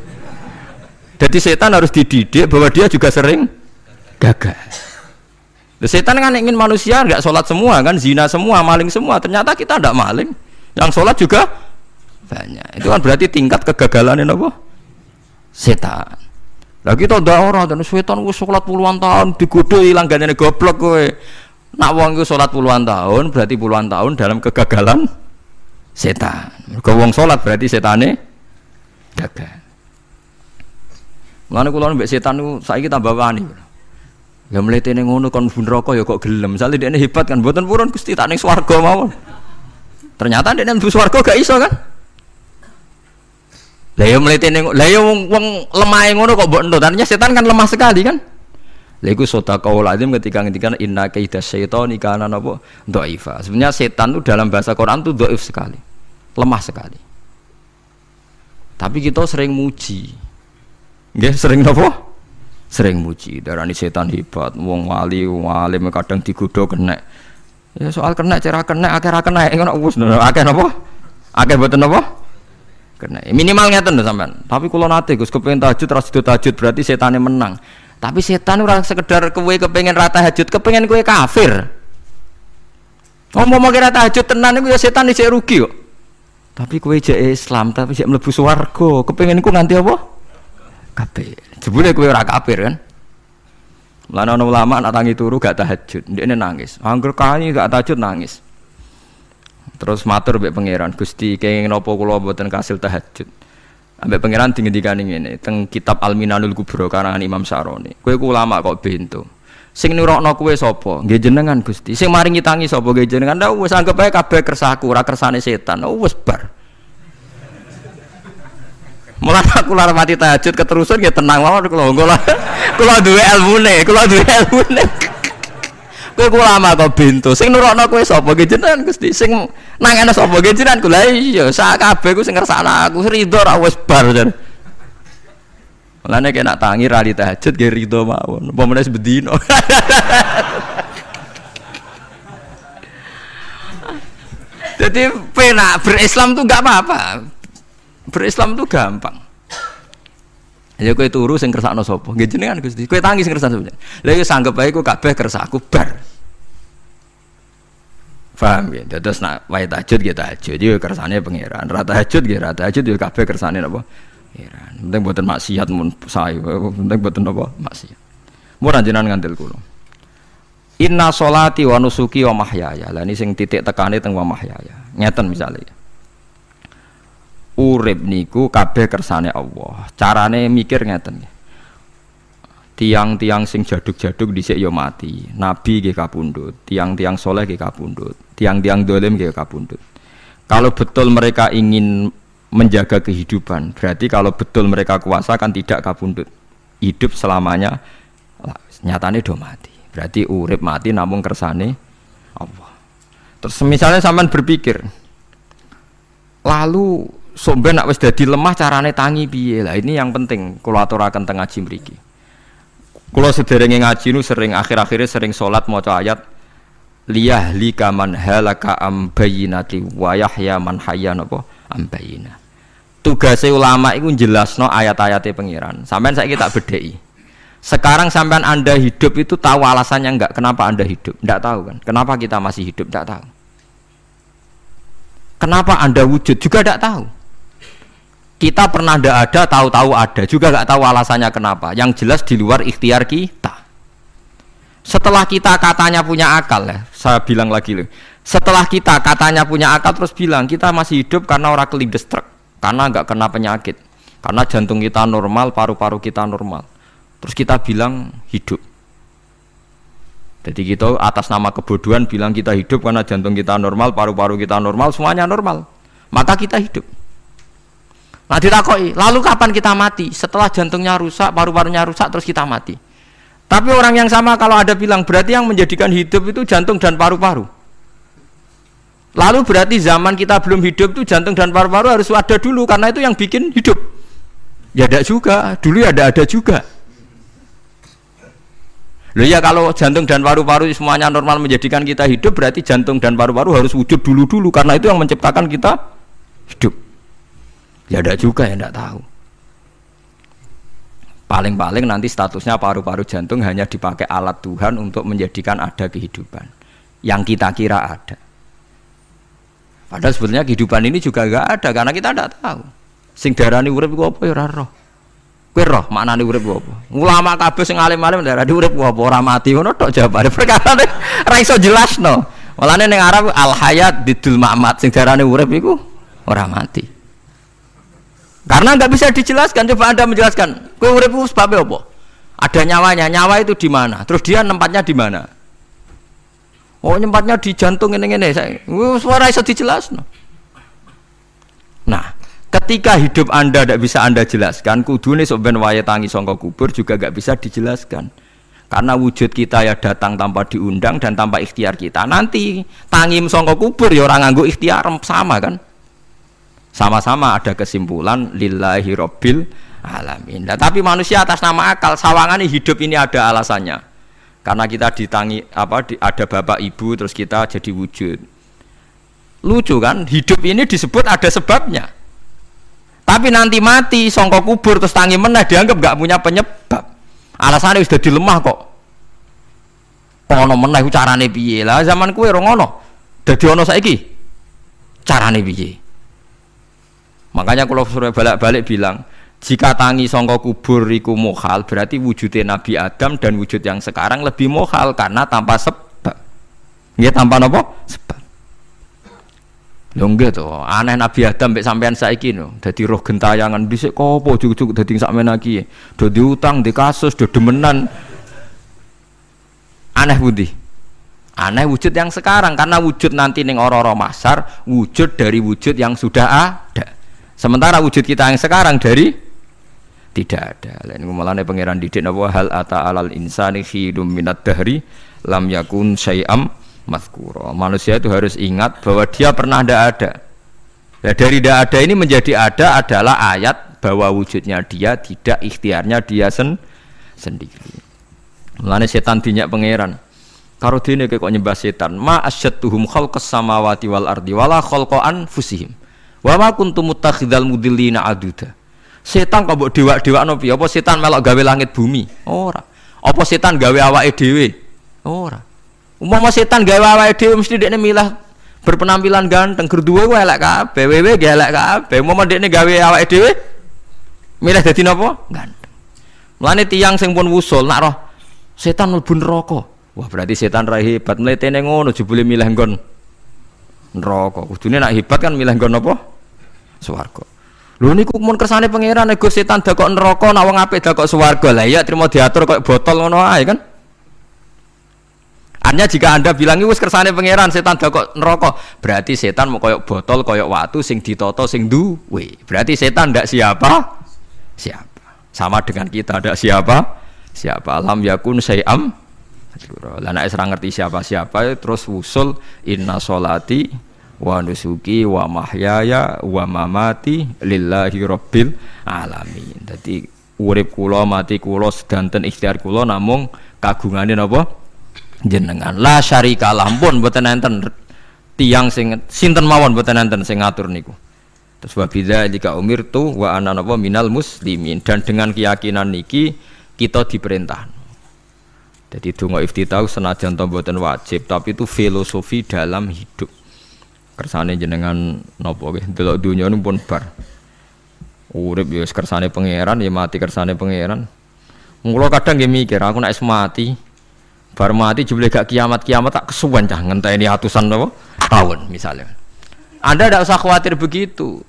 Jadi setan harus dididik bahwa dia juga sering gagal. Setan kan ingin manusia nggak sholat semua kan, zina semua, maling semua. Ternyata kita tidak maling, yang sholat juga banyak. Itu kan berarti tingkat kegagalan ini apa? Setan. Lagi kita udah orang dan setan gue sholat puluhan tahun digodoh hilang gantinya goblok gue. Nak wong gue sholat puluhan tahun berarti puluhan tahun dalam kegagalan setan. Kalau wong sholat berarti setannya gagal. Mulane kula mbek setan niku saiki tambah wani. Ya mletene ngono kon mlebu neraka ya kok gelem. Misale dekne hebat kan mboten purun Gusti tak ning swarga mawon. Ternyata dekne mlebu swarga gak iso kan? Lah ya mletene lah ya wong lemah ngono kok mbok entuk. Tadinya setan kan lemah sekali kan? Lha iku sadaqaul azim ketika ngendikan inna kaidas syaitani kana napa dhaifa. Sebenarnya setan itu dalam bahasa Quran itu dhaif sekali. Lemah sekali. Tapi kita sering muji. Nggih sering napa? Sering muji, darani setan hebat, wong wali, wong alim kadang digodho kena. Ya soal kena cara kena akeh ra kena ngono wis akeh napa? Akeh mboten napa? Kena. Minimal ngeten lho sampean. Tapi kula nate Gus kepengin tahajud ra sido tahajud berarti setane menang. Tapi setan ora sekedar kowe kepengin ra tahajud, kepengin kowe kafir. Ngomong kira tahajud tenan iku ya setan isih rugi kok. Tapi kowe jek Islam, tapi jek mlebu swarga, kepengin iku nganti apa? Kafir. Jebule kowe ora kafir kan? Lan ana ulama nak tangi turu gak tahajud, ndekne nangis. Angger kani gak tahajud nangis. Terus matur mbek pangeran, Gusti kenging napa kula mboten kasil tahajud. Ambek pangeran dingendikane ngene, teng kitab Al-Minanul Kubra karangan Imam Syaroni. Kowe ku ulama kok bento. Sing nurokno kowe sapa? Nggih jenengan Gusti. Sing maringi tangi sapa? Nggih jenengan. Lah wis anggap ae kabeh kersaku, ora kersane setan. Wis bar. Mulane aku lara mati tahajud keterusan ya tenang mawon kula duwe ilmune, Kowe ulama kok bento. Sing nurokno kowe sapa? Nggih jenengan Gusti. Sing nangene sapa? Nggih jenengan. Lha iya, sak kabeh ku sing ngersakno aku ridho ra wis bar. Mulane nek nak tangi ra di tahajud nggih ridho mawon. Apa meneh sebedino. Jadi penak berislam tuh enggak apa-apa. Berislam tuh gampang. Ya kowe turu sing kersakno sapa? Nggih jenengan Gusti. Kowe tangi sing kersakno sapa? Lha iku sanggep ae ku kabeh kersakku bar. Paham ya? Terus nak wae tahajud ya tahajud yo kersane pangeran. Ra tahajud ya ra tahajud yo kabeh kersane napa? Pangeran. Penting mboten maksiat mun sae. Penting mboten napa? Maksiat. Mun jenengan ngandel kula. Inna sholati wa nusuki wa mahyaya. Lah ini sing titik tekane teng wa mahyaya. Ngeten misalnya. Urip niku kabeh kersane Allah. Carane mikir ngeten. Tiang-tiang sing jaduk-jaduk dhisik ya mati. Nabi nggih kapundhut, tiang-tiang soleh nggih kapundhut, tiang-tiang dolim nggih kapundhut. Kalau betul mereka ingin menjaga kehidupan, berarti kalau betul mereka kuasa kan tidak kapundhut. Hidup selamanya nyatane do mati. Berarti urip mati namung kersane Allah. Terus misalnya sampean berpikir, lalu somben nak wis dadi lemah carane tangi piye? Lah ini yang penting kula aturaken teng ngaji mriki. Kula sederenge ngaji nu sering akhir-akhire sering salat maca ayat liyahlika man halaka am bayyinati wa yahya man hayya napa am bayyinah. Tugase ulama iku jelasno ayat-ayate pengiran. Sampeyan saiki tak bedheki. Sekarang sampean Anda hidup itu tahu alasannya enggak? Kenapa Anda hidup? Enggak tahu kan? Kenapa kita masih hidup? Enggak tahu. Kenapa Anda wujud? Juga enggak tahu. Kita pernah enggak ada, tahu-tahu ada, juga enggak tahu alasannya kenapa. Yang jelas di luar ikhtiar kita. Setelah kita katanya punya akal ya, saya bilang lagi loh. Setelah kita katanya punya akal terus bilang kita masih hidup karena orang kelindes truk, karena enggak kena penyakit, karena jantung kita normal, paru-paru kita normal. Terus kita bilang hidup. Jadi kita atas nama kebodohan bilang kita hidup karena jantung kita normal, paru-paru kita normal, semuanya normal. Maka kita hidup. Nah ditakoi, lalu kapan kita mati? Setelah jantungnya rusak, paru-parunya rusak, terus kita mati. Tapi orang yang sama kalau ada bilang berarti yang menjadikan hidup itu jantung dan paru-paru. Lalu berarti zaman kita belum hidup itu jantung dan paru-paru harus ada dulu karena itu yang bikin hidup. Ya ada juga, dulu ya ada juga. Loh ya kalau jantung dan paru-paru semuanya normal menjadikan kita hidup berarti jantung dan paru-paru harus wujud dulu karena itu yang menciptakan kita hidup. Ya ada juga yang tidak tahu. Paling-paling nanti statusnya paru-paru jantung hanya dipakai alat Tuhan untuk menjadikan ada kehidupan yang kita kira ada. Padahal sebetulnya kehidupan ini juga enggak ada karena kita tidak tahu. Sing darani urip iku apa ya ora roh. Kowe roh maknane urip apa? Ulama kabeh sing alim-alim darani urip apa ora mati ngono tok jawabane. Perkarane ora iso jelasno. Mulane ning Arab al hayat didul mamat sing darani urip iku ora mati. Karena nggak bisa dijelaskan, coba Anda menjelaskan. Kowe urip itu sebabnya apa? Ada nyawanya, nyawa itu di mana? Terus dia nempatnya di mana? Oh, nempatnya di jantung ini. Suara bisa dijelaskan. Nah, ketika hidup Anda tidak bisa Anda jelaskan, kudune sok ben wayahe tangi sangka kubur juga nggak bisa dijelaskan. Karena wujud kita ya datang tanpa diundang dan tanpa ikhtiar kita. Nanti tangi sangka kubur ya orang nganggo ikhtiar sama kan? Sama-sama ada kesimpulan lillahi rabbil alamin. Nah, tapi manusia atas nama akal sawangan hidup ini ada alasannya. Karena kita ada bapak ibu terus kita jadi wujud. Lucu kan? Hidup ini disebut ada sebabnya. Tapi nanti mati songkok kubur terus tangi meneh dianggap gak punya penyebab. Alasannya sudah dilemah kok. Ono meneh carane piye? Lah zaman kuwe ora ngono. Dadi ono saiki. Carane piye? Makanya kalau suruh balik-balik bilang, jika tangi sangka kubur iku mukhal, berarti wujudnya Nabi Adam dan wujud yang sekarang lebih mukhal karena tanpa sebab. Nggih tanpa napa? Sebab. Lho nggih to, aneh Nabi Adam mek sampean saiki no, dadi roh gentayangan dhisik kok apa juk-juk dadi sakmene iki. Do diutang, di kasus, do demenan. Aneh pundi? Aneh wujud yang sekarang karena wujud nanti ning ora-ora mahsyar wujud dari wujud yang sudah ada. Sementara wujud kita yang sekarang dari tidak ada. Lain mulane pangeran didik napa hal ata alal insani khidum minad dahri lam yakun syai'am mazkura. Manusia itu harus ingat bahwa dia pernah tidak ada. Nah, dari tidak ada ini menjadi ada adalah ayat bahwa wujudnya dia tidak ikhtiarnya dia sendiri. Mulane setan dinyak pangeran. Karo dene kok nyembah setan. Ma asyadtuhum khalqas samawati wal ardi wala khalqa anfusihim. Wa ma kuntum muttakhidal mudillina aduda. Setan kok mbok dewa-dewakno piye? Apa setan melok gawe langit bumi? Ora. Apa setan gawe awake dhewe? Ora. Umpama setan gawe awake dhewe mesti dekne milah berpenampilan ganteng, gerduwe ku elek kabeh, wewe ge elek kabeh. Umpama dekne gawe awake dhewe milih dadi napa? Ganteng. Mulane tiyang sing pun wusul nak roh setan mlebu neraka. Wah, berarti setan ra hebat, mletene ngono jebule milih nggon neraka. Kudune nak hebat kan milih nggon apa? Swarga. Lho niku mun kersane pangeran nego setan dakok neraka nak wong apik dakok swarga. Lah iya trimo diatur koyo botol ngono ae kan. Artinya jika Anda bilang wis kersane pangeran setan dakok neraka, berarti setan mau koyo botol koyo watu sing ditata sing duwe. Berarti setan ndak siapa? Siapa. Sama dengan kita ndak siapa? Siapa alam yakun syai'am. Lah nek ora ngerti siapa-siapa terus wusul inna sholati wa nusuki wa mahyaya wa mamati lillahi rabbil alamin. Dadi urip kula mati kula sedanten ikhtiar kula namung kagungane napa jenengan. La syarikalah pun mboten enten tiyang sing sinten mawon mboten enten sing ngatur niku. Terus wa bidzalika umirtu wa ana napa minal muslimin, dan dengan keyakinan niki kita diperintah. Jadi donga iftitah senajan to mboten wajib tapi itu filosofi dalam hidup. Kersane jenengan napa nggih delok donya niku pun bar. Urip ya kersane pangeran ya mati kersane pangeran. Mula kadang nggih mikir aku nek mati bar mati jebule gak kiamat-kiamat tak kesuwen cah ngenteni atusan napa tahun misalnya. Anda tidak usah khawatir begitu.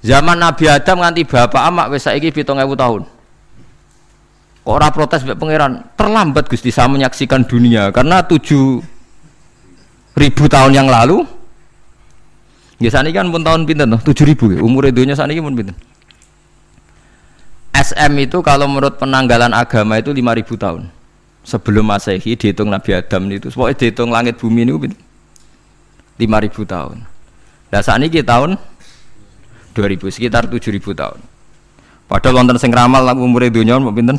Zaman Nabi Adam nganti bapak amak wis saiki 7.000 tahun. Kok ora protes mbek pangeran? Terlambat Gusti saya menyaksikan dunia karena 7.000 tahun yang lalu. Ya saniki kan pun tahun pinten toh? 7.000 ya. Umur dunia saniki pun pinten? SM itu kalau menurut penanggalan agama itu 5.000 tahun. Sebelum Masehi dihitung Nabi Adam itu. Pokoknya dihitung langit bumi ini pinten? 5.000 tahun. Lah saniki tahun 2000 sekitar 7.000 tahun. Padahal wonten sing ramal umur dunia mau pinten?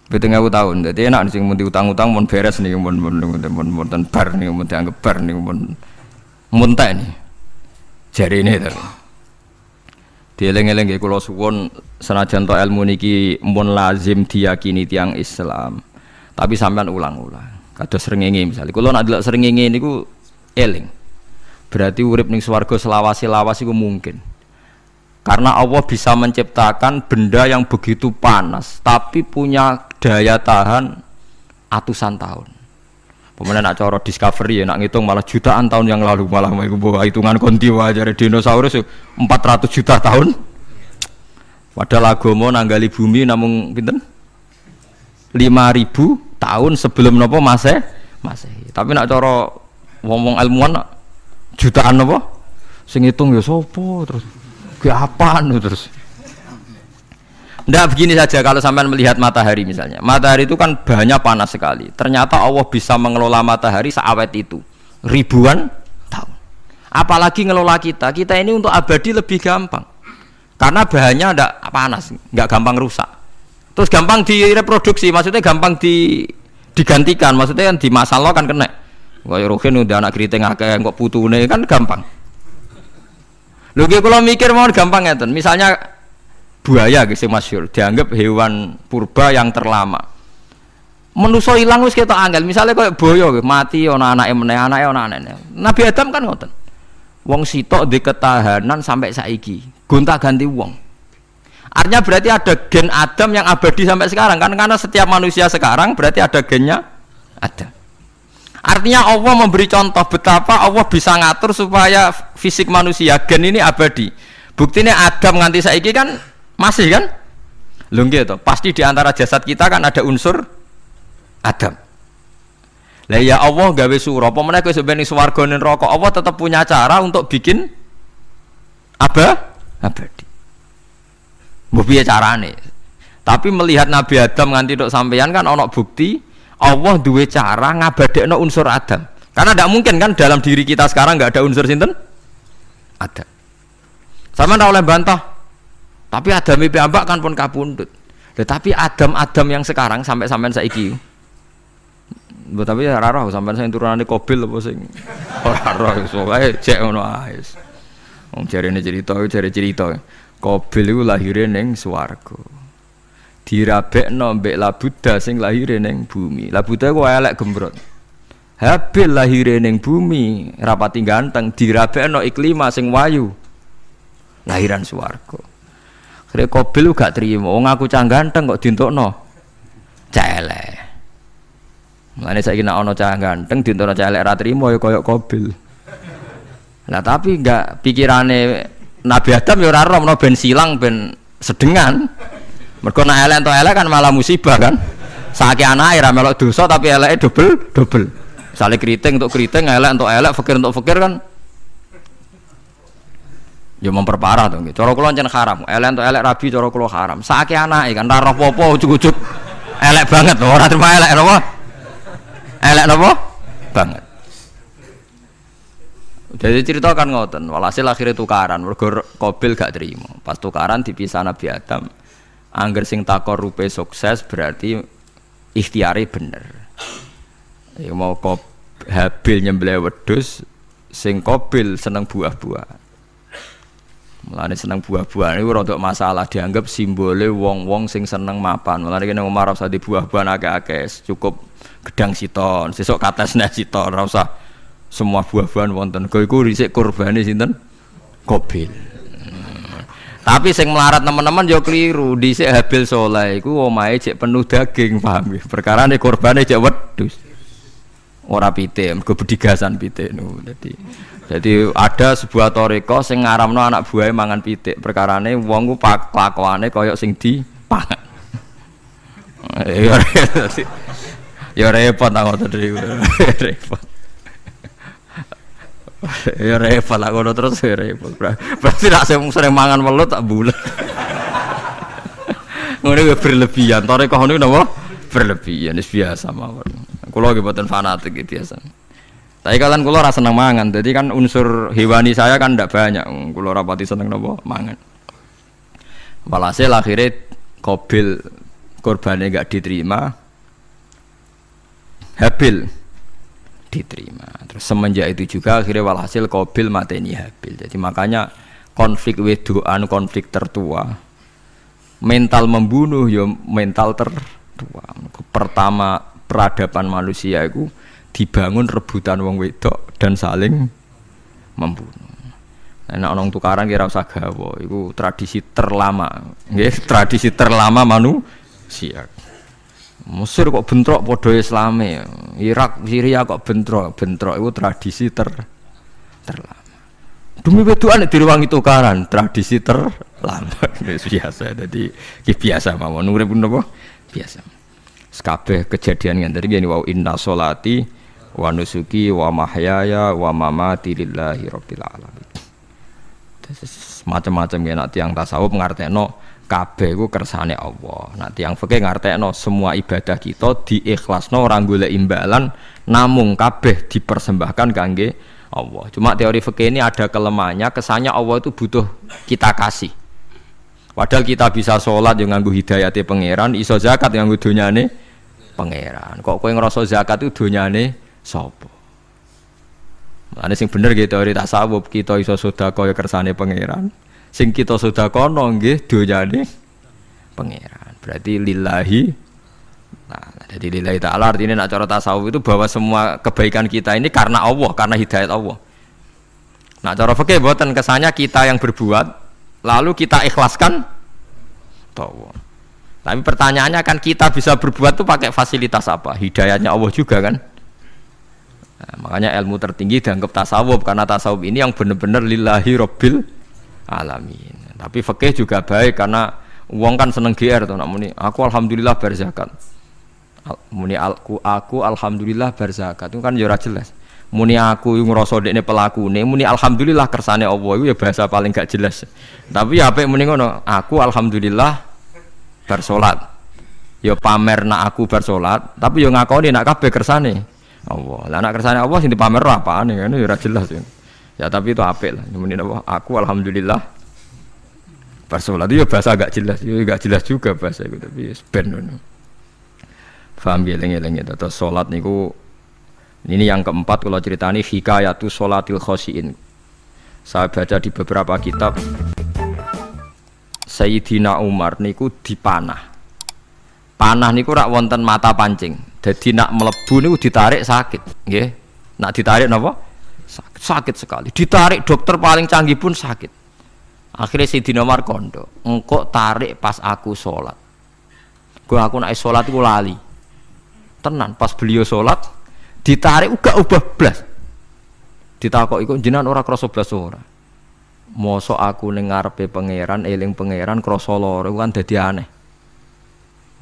7.000 tahun. Jadi enak sing mun diutang-utang mun beres nih mun bar nih mun dianggap bar nih mun muntah nih. Jari ini tapi. Dieling-eling nggih kula suwun senajan to ilmu niki mun lazim diyakini tiyang Islam. Tapi sampean ulang-ulang. Kados srengenge misalnya. Kula nek delok srengenge niku eling. Berarti urip ning swarga selawase-lawas iku mungkin. Karena Allah bisa menciptakan benda yang begitu panas tapi punya daya tahan atusan tahun. Pemenang nak cara discovery ya nak ngitung malah jutaan tahun yang lalu malah hitungan konti wae dinosaurus 400 juta tahun. Padahal agama nanggali bumi namung pinten? 5000 tahun sebelum napa Masehi. Tapi nak cara ngomong ilmuwan jutaan napa? Sing ngitung ya sapa terus? Ki apaan terus? Nggak begini saja kalau sampai melihat matahari misalnya. Matahari itu kan banyak panas sekali. Ternyata Allah bisa mengelola matahari seawet itu. Ribuan tahun. Apalagi ngelola kita. Kita ini untuk abadi lebih gampang. Karena bahannya tidak panas. Nggak gampang rusak. Terus gampang direproduksi. Maksudnya gampang digantikan. Maksudnya kan di masa lalu kan kena. Kayak Rohin udah anak keriting akeh kok putune kan gampang. Lho kalau mikir mau gampang ya. Misalnya buaya guys yang masyhur dianggap hewan purba yang terlama. Manusa ilang wis ketok angel. Misalnya kayak boyo mati ana anake meneh, anake ana anake. Nabi Adam kan ngoten. Wong sitok di ketahanan sampai saiki. Gonta-ganti wong. Artinya berarti ada gen Adam yang abadi sampai sekarang kan karena setiap manusia sekarang berarti ada gennya Adam. Artinya Allah memberi contoh betapa Allah bisa ngatur supaya fisik manusia gen ini abadi. Buktinya Adam nganti saiki kan masih kan? Lho nggih to, pasti di antara jasad kita kan ada unsur Adam. Lah ya Allah gawe sura, apa meneh kowe sampeyan ning swarga ning neraka, Allah tetap punya cara untuk bikin abadi. Mbok piye carane? Tapi melihat Nabi Adam nganti tok sampeyan kan ana bukti Allah duwe cara ngabadekno unsur Adam. Karena tidak mungkin kan dalam diri kita sekarang nggak ada unsur sinten? Adam. Sama ndak oleh bantah. Tapi Adam piyambak kan pun kapundhut. Tetapi Adam yang sekarang sampai saiki. Mbok tapi ora roh sampean sing turunane Qabil apa sing ora roh iso wae cek ngono ae. Wong jarene cerita. Qabil iku lahire ning swarga. Dirabekno mbek Labuda sing lahire ning bumi. Labuda ku elek gembrot. Habil lahire ning bumi, rapati ganteng, dirabekno Iklima sing wayu. Lahiran swarga. Kare Qabil gak trimo, wong aku cah ganteng kok dientukno cah elek. Mulane saiki nek ana cah ganteng dientukno cah elek ra trimo ya kaya Qabil. Nah tapi enggak pikirane Nabi Adam ya ora roh ben silang ben sedengan. Mergo nek elek entuk elek kan malah musibah kan. Saiki anake ra melok dosa tapi eleke dobel. Misale keriting untuk keriting, elek untuk elek, fakir untuk fakir kan ya memperparah to nggih. Cara kula pancen haram. Elek entuk elek rabi cara kula haram. Saiki anake kan ora roh apa ujug-ujug elek banget lho, ora terima elek napa? Elek napa? Banget. Jadi cerita kan ngoten, walhasil akhirnya tukaran, mergo Qabil gak terima. Pas tukaran dipisah Nabi Adam. Angger sing takor rupe sukses berarti ikhtiare bener. Ya mau Habil nyembelih wedhus, sing Qabil seneng buah-buah. Mulane seneng buah-buahan iku rada masalah dianggap simbole wong-wong sing seneng mapan. Mulane kene Umar ora usah di buah-buahan akeh-akeh, cukup gedang siton, sesuk katesne siton, ora usah semua buah-buahan wonten. Kok iku risik kurbane sinten? Qabil. Tapi sing melarat teman-teman yo keliru. Dhisik Habil saleh iku omahe cek penuh daging, paham nggih? Perkarane kurbane cek wedhus. Ora pitik, mergo bedigasan pitik niku. Jadi ada sebuah toreko sing ngaramno anak buahe mangan pitik. Perkarane wong ku kelakuane kaya sing dipangan. Ya repot ta ngoten iki. Repot. Ya repot lah ngono terus repot. Berarti nek sering mangan welut tak bulet. Ngono ku berlebihan. Toreko niku napa? Berlebihan, wis biasa mawon. Kula nggih mboten fanatik iki biasa. Tapi kalian kula ora seneng mangan. Jadi kan unsur hewani saya kan ndak banyak. Kula ora pati seneng napa mangan. Walhasil akhirnya Qabil korbannya enggak diterima. Habil diterima. Terus semenjak itu juga akhirnya walhasil Qabil mateni Habil. Jadi makanya konflik wedoan, konflik tertua. Mental membunuh ya mental tertua. Pertama peradaban manusia itu dibangun rebutan wong wedok dan saling membunuh. Nek ana tukaran kira usah gawa, iku tradisi terlama. Nggih, tradisi terlama manusia. Mesir kok bentrok padha Islame. Irak, Syria kok bentrok iku tradisi terlama. Demi wedokan nek direwangi tukaran, tradisi terlama. Biasa. Dadi iki biasa mawon urip napa? Biasa. Kabeh kejadian ngene iki wa inna sholati wa nusuki wa mahyaya wa mamati lillahi rabbil alamin. Macam-macam ya nak tiang tasawuf ngartekno kabeh iku kersane Allah. Nak tiang fikih ngartekno semua ibadah kita diikhlasno ora golek imbalan namung kabeh dipersembahkan kangge Allah. Cuma teori fikih ini ada kelemahannya, kesannya Allah itu butuh kita kasih. Padahal kita bisa sholat yang nganggo hidayate pangeran, iso zakat yang nganggo donyane pangeran. Kok kowe ngrasa zakat itu donyane sapa? Mulane sing bener nggih teori tasawuf, kita iso sedekah ya kersane pangeran. Sing kita sedekahno nggih donyane pangeran. Berarti lillahi. Nah, jadi lillahi ta'ala artinya nak cara tasawuf itu bahwa semua kebaikan kita ini karena Allah, karena hidayat Allah. Nah, cara fikih mboten kesannya kita yang berbuat lalu kita ikhlaskan Allah. Tapi pertanyaannya kan kita bisa berbuat itu pakai fasilitas apa? Hidayatnya Allah juga kan? Nah, makanya ilmu tertinggi dianggap tasawuf karena tasawuf ini yang benar-benar lillahi rabbil alamin. Tapi fikih juga baik karena wong kan seneng GR tuh nak muni aku alhamdulillah berzakat. Muni aku alhamdulillah berzakat itu kan ya ora jelas. Muni aku ngrasa dekne pelakune, muni alhamdulillah kersane Allah itu ya bahasa paling gak jelas. Tapi ya apik muni ngono, aku alhamdulillah bersolat. Ya pamer nak aku bersolat, tapi ya ngakoni nak kabeh kersane Allah. Lah nak kersane Allah sing dipamer apaan ya ora jelas ya. Ya tapi itu apik lah. Muni apa? Aku alhamdulillah bersolat itu ya bahasa gak jelas, ya gak jelas juga bahasa itu tapi ben ngono. Faham geleng-geleng itu. Terus sholat niku ini yang keempat kalau ceritani hikayatu sholatil khosyin. Saya baca di beberapa kitab Sayyidina Umar niku dipanah. Panah niku rak wonten mata pancing. Jadi nak melebu niku ditarik sakit, nggih. Nak ditarik napa? Sakit sekali. Ditarik dokter paling canggih pun sakit. Akhirnya Sayyidina Umar kondo, engkau tarik pas aku sholat. Gua aku nak sholat iku lali. Tenan pas beliau sholat ditarik uga ubah blas ditakok iku jenengan ora krasa blas ora mosok aku ning ngarepe pangeran eling pangeran krasa lara kan dadi aneh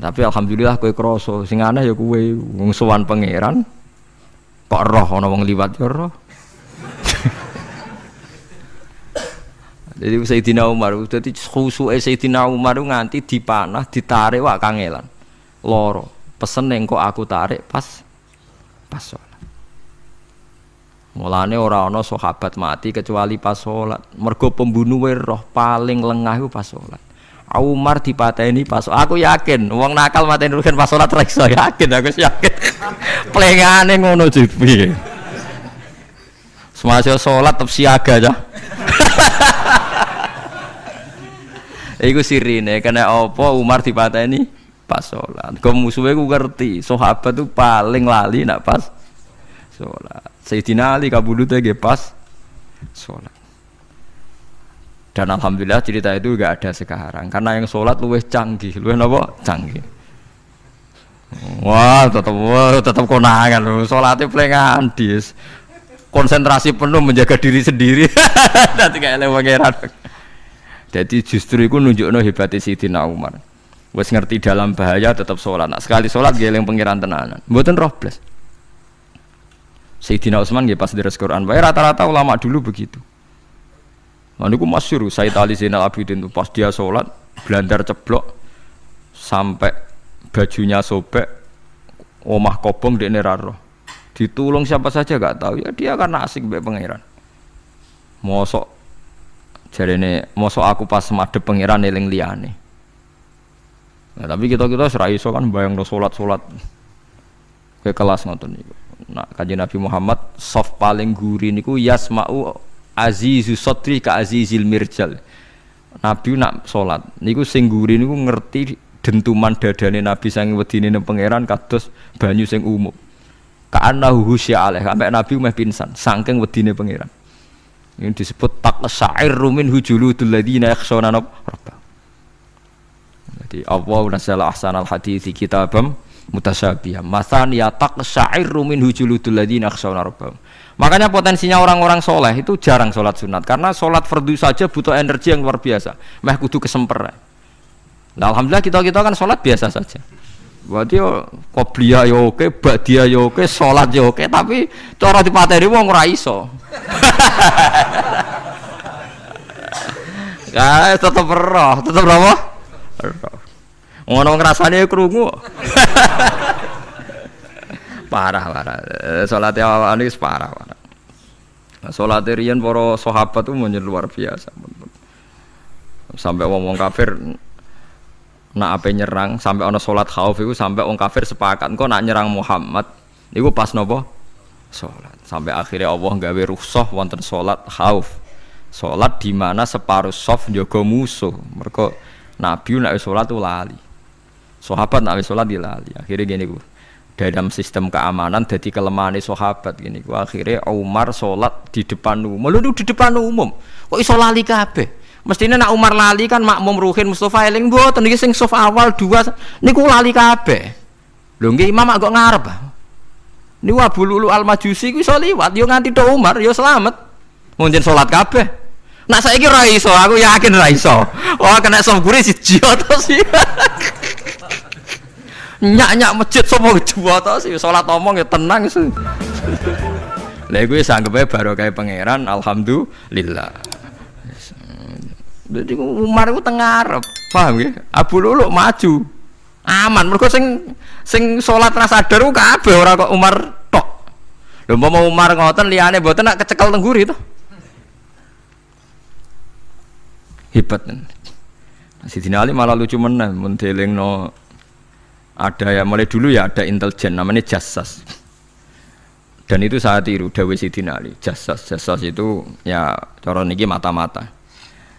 tapi alhamdulillah kowe krasa sing aneh ya kowe wong sowan pangeran kok roh ana wong liwat ya roh. Jadi Sayyidina Umar dadi khusuke Sayyidina Umar nganti dipanah ditarik wak kangelan lara pesen engko aku tarik pas sholat. Mulane ora ana sahabat mati kecuali pas sholat. Mergo pembunuhe roh paling lengah iku pas sholat. Umar dipateni pas aku yakin wong nakal mateni rugen pas sholat ra iso yakin aku yakin. Plengane ngono jipi. Semasa sholat tetep siaga aja. Iku sirine kena apa Umar dipateni pas sholat. Kau musuhnya ku ngerti sahabat tu paling lali nak pas sholat. Sayyidina Ali kabudutnya ge pas sholat. Dan alhamdulillah cerita itu gak ada sekarang karena yang sholat luwih canggih, luwih napa canggih. Wah tetap konangan loh. Sholatnya pelengan dis. Konsentrasi penuh menjaga diri sendiri. Nanti kayak lewat pangeran. Jadi justru itu nunjukno hebatnya Sayyidina Umar. Wes ngerti dalam bahaya tetap sholat. Nah, sekali sholat geleng pangeran tenanan. Mboten roh blas. Sayyidina Utsman nggih pas deres Quran. Wae rata-rata ulama dulu begitu. Nah niku masyhur Sayyid Ali Zainal Abidin tuh pas dia sholat blandar ceblok sampai bajunya sobek, omah kobong dekne ra roh. Ditulung siapa saja gak tahu ya dia karena asik mbek pangeran. Mosok jarene mosok aku pas madhep pangeran eling liyane. Nah, tapi kita serai iso kan bayang sholat ke kelas ngoten niku. Nah, kanjeng Nabi Muhammad soft paling guri niku yasma'u azizu sotri ka azizil mirjal. Nabi nak salat niku sing ngguri niku ngerti dentuman dadane Nabi saking wedine nang pangeran kados banyu sing umum. Ka'annahu husya alaih, sampai Nabi meh pingsan saking wedine pangeran. Ini disebut taqsa'irru min hujuludul ladzina yakhshawna rabbahum. Jadi Allah nazzala ahsanal hadithi kitabam mutasyabihan. Matsaniya taqsa'irru min hujuludul ladzina yakhshawna rabbahum. Makanya potensinya orang-orang soleh itu jarang sholat sunat karena sholat fardu saja butuh energi yang luar biasa. Meh kudu kesemper. Nah, alhamdulillah kita kan sholat biasa saja. Berarti qobliyah yo oke, ba'diyah yo oke, sholat yo oke, tapi cara dipateni wong ora iso. Guys, tetep apa? Ngono ngrasane krungu. Parah. Salate awake wis parah. Salate riyen para sahabat itu menjadi luar biasa. Sampai wong kafir nak ape nyerang, sampai ana salat khauf iku sampai wong kafir sepakat engko nak nyerang Muhammad niku pas napa? Salat. Sampai akhirnya Allah gawe rukhsah wonten salat khauf. Salat di mana separuh saf njaga musuh. Mergo Nabi nek salat lali. Sahabat nek salat dilali. Akhirnya gini ku. Dalam sistem keamanan jadi kelemahan sahabat gini. Akhirnya Umar sholat di depan umum. Lalu di depan umum. Kok iso lali kabeh? Mestinya nak Umar lali kan makmum Ruhin Mustafa eling mboten iki sing saf awal dua niku lali kabeh. Lho nggih imam kok ngarep. Niku Abu Lulu Al-Majusi ku iso liwat yo nganti tok Umar yo selamat. Munjen sholat kabeh. Nak saiki ra iso, aku yakin ra iso. Oh kena saf gure siji to sih. Nyak masjid sapa dua to sih salat omong ya tenang sih. Lha iku wis anggepe barokah pangeran alhamdulillah. Dadi Umar iku teng ngarep, paham nggih? Abu Lulu maju. Aman mergo sing salat ra sadar ku kabeh ora kok Umar tok. Lho umpama Umar ngoten liyane mboten nak kecekel teng guri to. Hebat. Sidina Ali malah lucu meneh mun delingno ada ya mulai dulu ya ada intelijen namanya Jassas dan itu saya tiru dawuh Sidina Ali. Jassas itu ya cara niki mata-mata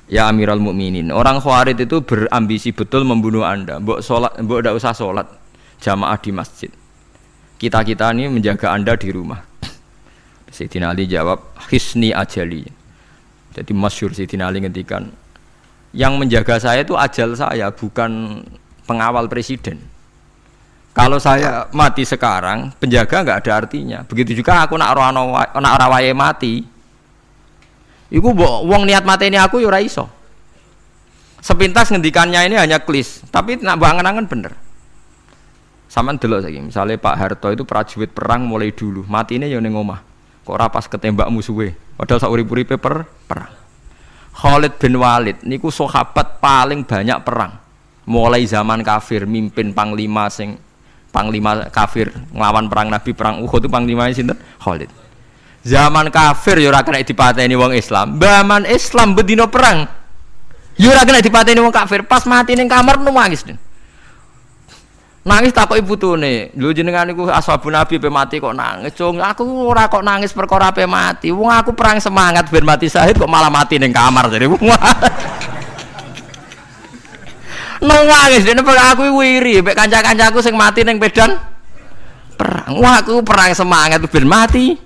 ya Amirul Mukminin, orang Khawarij itu berambisi betul membunuh Anda. Mbok ndak usah sholat jamaah di masjid, kita ini menjaga Anda di rumah. Sidina Ali jawab hisni ajali. Jadi masyhur Sidina Ali ngendikan yang menjaga saya itu ajal saya, bukan pengawal presiden. Kalau saya mati sekarang, penjaga nggak ada artinya. Begitu juga aku nak ora wae mati. Iku wong niat mati ini aku yo ora iso. Sepintas ngendikannya ini hanya klis, tapi nak bangen-angen bener. Sampeyan delok saiki, misalnya Pak Harto itu prajurit perang mulai dulu, matine yo ning omah. Kok ora pas ketembak musuhe, padahal sak urip-uripe perang. Khalid bin Walid niku sahabat paling banyak perang. Mulai zaman kafir mimpin panglima kafir nglawan perang Nabi perang Uhud itu panglimanya sinten? Khalid. Zaman kafir ya ora kena dipateni wong Islam. Zaman Islam bedino perang ya ora kena dipateni wong kafir. Pas mati ning kamar nangis. Nangis takoki putune, lho jenengan niku ashabun Nabi pe mati kok nangis. Cung, aku ora kok nangis perkara pe mati. Wong aku perang semangat ben mati syahid kok malah mati ning kamar jare. Nangis dene aku wiri mek kanca-kancaku sing mati ning medan perang. Wah, aku perang semangat ben mati.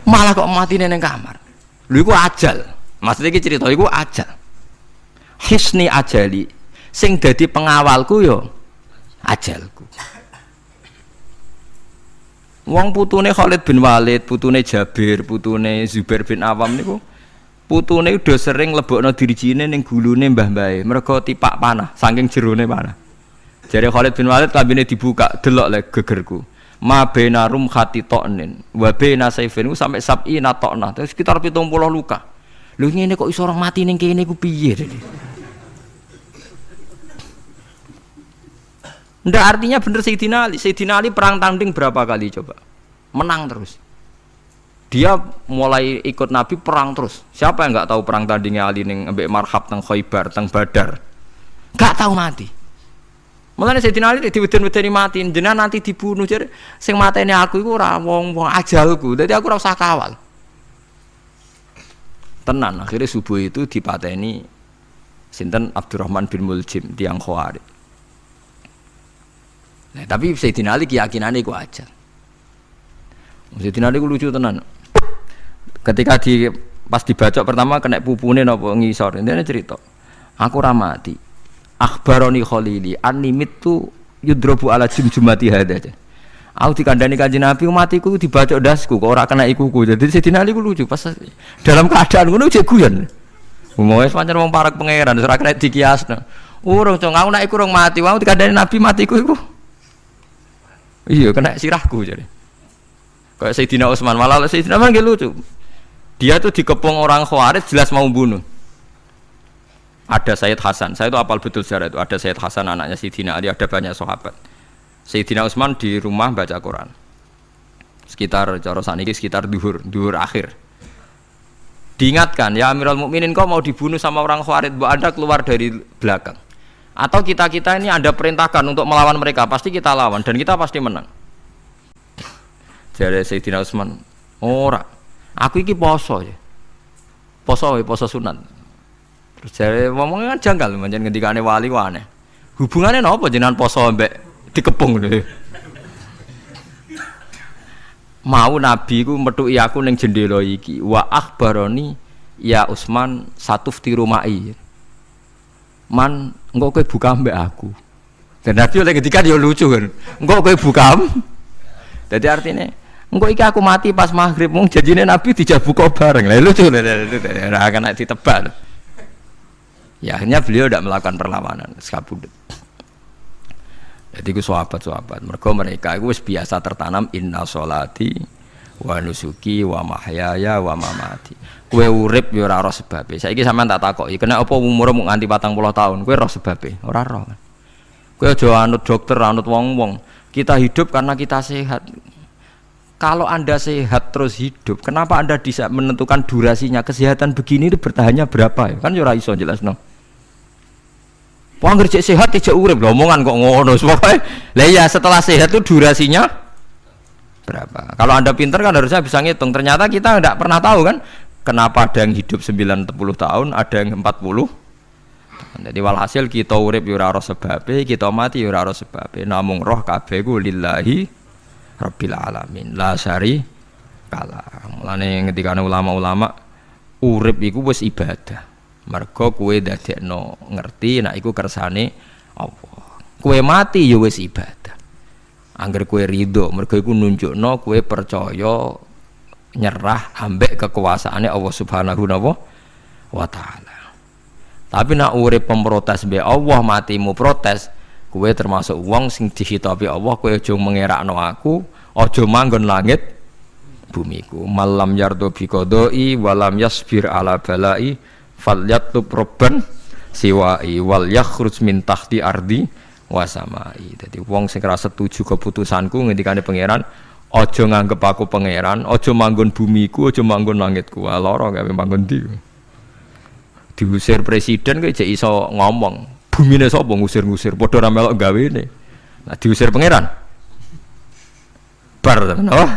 Malah kok mati ning kamar. Lho iku ajal. Maksud iki cerita iku ajal. Hisni ajali. Sing dadi pengawalku yo ajalku. Wong putune Khalid bin Walid, putune Jabir, putune Zubair bin Awam niku putune udah sering lebokno dirijine ning gulune mbah-mbahe. Mergo tipak panah, saking jerone panah. Jare Khalid bin Walid kabine dibuka, delok le gegerku. Ma baina rumkhati to'nin wa baina saifin sampai sab'ina to'nah. Terus sekitar 70 luka. Lho ngene kok iso orang mati ning kene ku piye? Ndak artinya bener Sayyidina Ali. Sayyidina Ali perang tanding berapa kali coba? Menang terus. Dia mulai ikut Nabi perang terus. Siapa yang nggak tahu perang tandingnya Ali ning ambek Marhab teng Khaibar, teng Badar? Nggak tahu mati. Mulane Sayyidina Ali diweden-wedeni mati, jenengan nanti dibunuh jare sing mateni aku iku ora wong-wong ajalku. Dadi aku ora usah kawal. Tenan akhirnya subuh itu dipateni sinten Abdurrahman bin Muljim tiang Khawarij. Nah, tapi Sayyidina Ali keyakinane iku ajal. Sayyidina Ali ku lucu tenan. Ketika pas dibacok pertama kena pupune napa ngisor. Intine cerita. Aku ora mati. Akhbaroni Khalili animit tu yudrobu ala jumjumati hada. Aku dikandani Kanjeng Nabi matiku dibacok dasku kok ora kena ikuku. Jadi Sayyidina Ali ku lucu pas dalam keadaan ngono jek guyon. Wong wis pancen wong parek pangeran ora kena dikiasno. Urung cong aku nek iku urung mati, wong dikandani Nabi matiku iku. Iya kena sirahku jadi. Kayak Sayyidina Utsman malah Sayyidina Utsman nggih lucu. Dia tuh dikepung orang Khawarij jelas mau bunuh. Ada Sayyid Hasan, saya itu apal betul sejarah itu. Ada Sayyid Hasan anaknya Sayyidina Ali, ada banyak sahabat. Sayyidina Utsman di rumah baca Quran. Sekitar cara sakniki sekitar duhur akhir. Diingatkan, ya Amirul Mukminin kau mau dibunuh sama orang Khawarij, Bu Anda keluar dari belakang. Atau kita ini Anda perintahkan untuk melawan mereka, pasti kita lawan dan kita pasti menang. Jadi Sayyidina Utsman, ora. Aku iki poso ya. Poso sunat. Terus jare ngomongnya kan janggal pancen ngendikane wali ku aneh. Hubungannya napa jenengan poso mbek dikepung lho. Mau Nabi ku methuki aku ning jendela iki. Wa akhbaroni ya Utsman satufti rumai. Man, engko kowe buka mbek aku. Dan Nabi oleh ngendikan ya lucu kan. Engko kowe buka. Dadi artinya engko iki aku mati pas maghrib mung janjine Nabi dijak buka bareng. Lah lucu ora kena ditebak. Ya akhirnya beliau tidak melakukan perlawanan, sekabudut. Jadi itu sahabat-sahabat. Mereka itu biasa tertanam inna sholati wa nusuki wa mahyaya wa mamati. Kue urip ya ora roh sebabe. Saiki sampean tak takoki, kena apa umurmu nganti 40 tahun? Kue roh sebabe, ora roh. Kue aja anut dokter, anut wong-wong. Kita hidup karena kita sehat. Kalau Anda sehat terus hidup, kenapa Anda bisa menentukan durasinya? Kesehatan begini itu bertahannya berapa ya? Kan ya ora iso jelasno. Wong ngerjek sehat tidak urip, omongan kok ngono. Pokoke lah ya setelah sehat itu durasinya berapa? Kalau Anda pintar kan harusnya bisa ngitung. Ternyata kita tidak pernah tahu kan kenapa ada yang hidup 90 tahun, ada yang 40. Jadi walhasil kita urip ya ora sebabe, kita mati ya ora sebabe. Namung roh kabeh ku lillahi rabbil alamin. La syari kala. Mulane ngendikane ulama-ulama urip iku wis ibadah. Mergo kowe dadekno ngerti nek iku kersane Allah. Kowe mati ya wis ibadah. Angger kowe ridho, mergo iku nunjukno kowe percaya nyerah ambek kekuasaane Allah Subhanahu wa taala. Tapi nek urip pemprotes mbek Allah matimu protes, kowe termasuk wong sing dihitabi Allah, kowe aja mengerakno aku, aja manggon langit bumiku. Malam yardo bi qodoi walam yasbir ala balai falyatub robban siwai wal yakhruj min tahti ardi wasamai. Jadi wong sing ora setuju keputusanku ngendikane pangeran, aja nganggep aku pangeran, aja manggon bumiku, aja manggon langitku. Lara gawe manggon ndi. Diusir presiden kok jek iso ngomong. Bumine sapa ngusir-ngusir, padha ora melok gawene. Nah diusir pangeran. Bar tenan. Oh.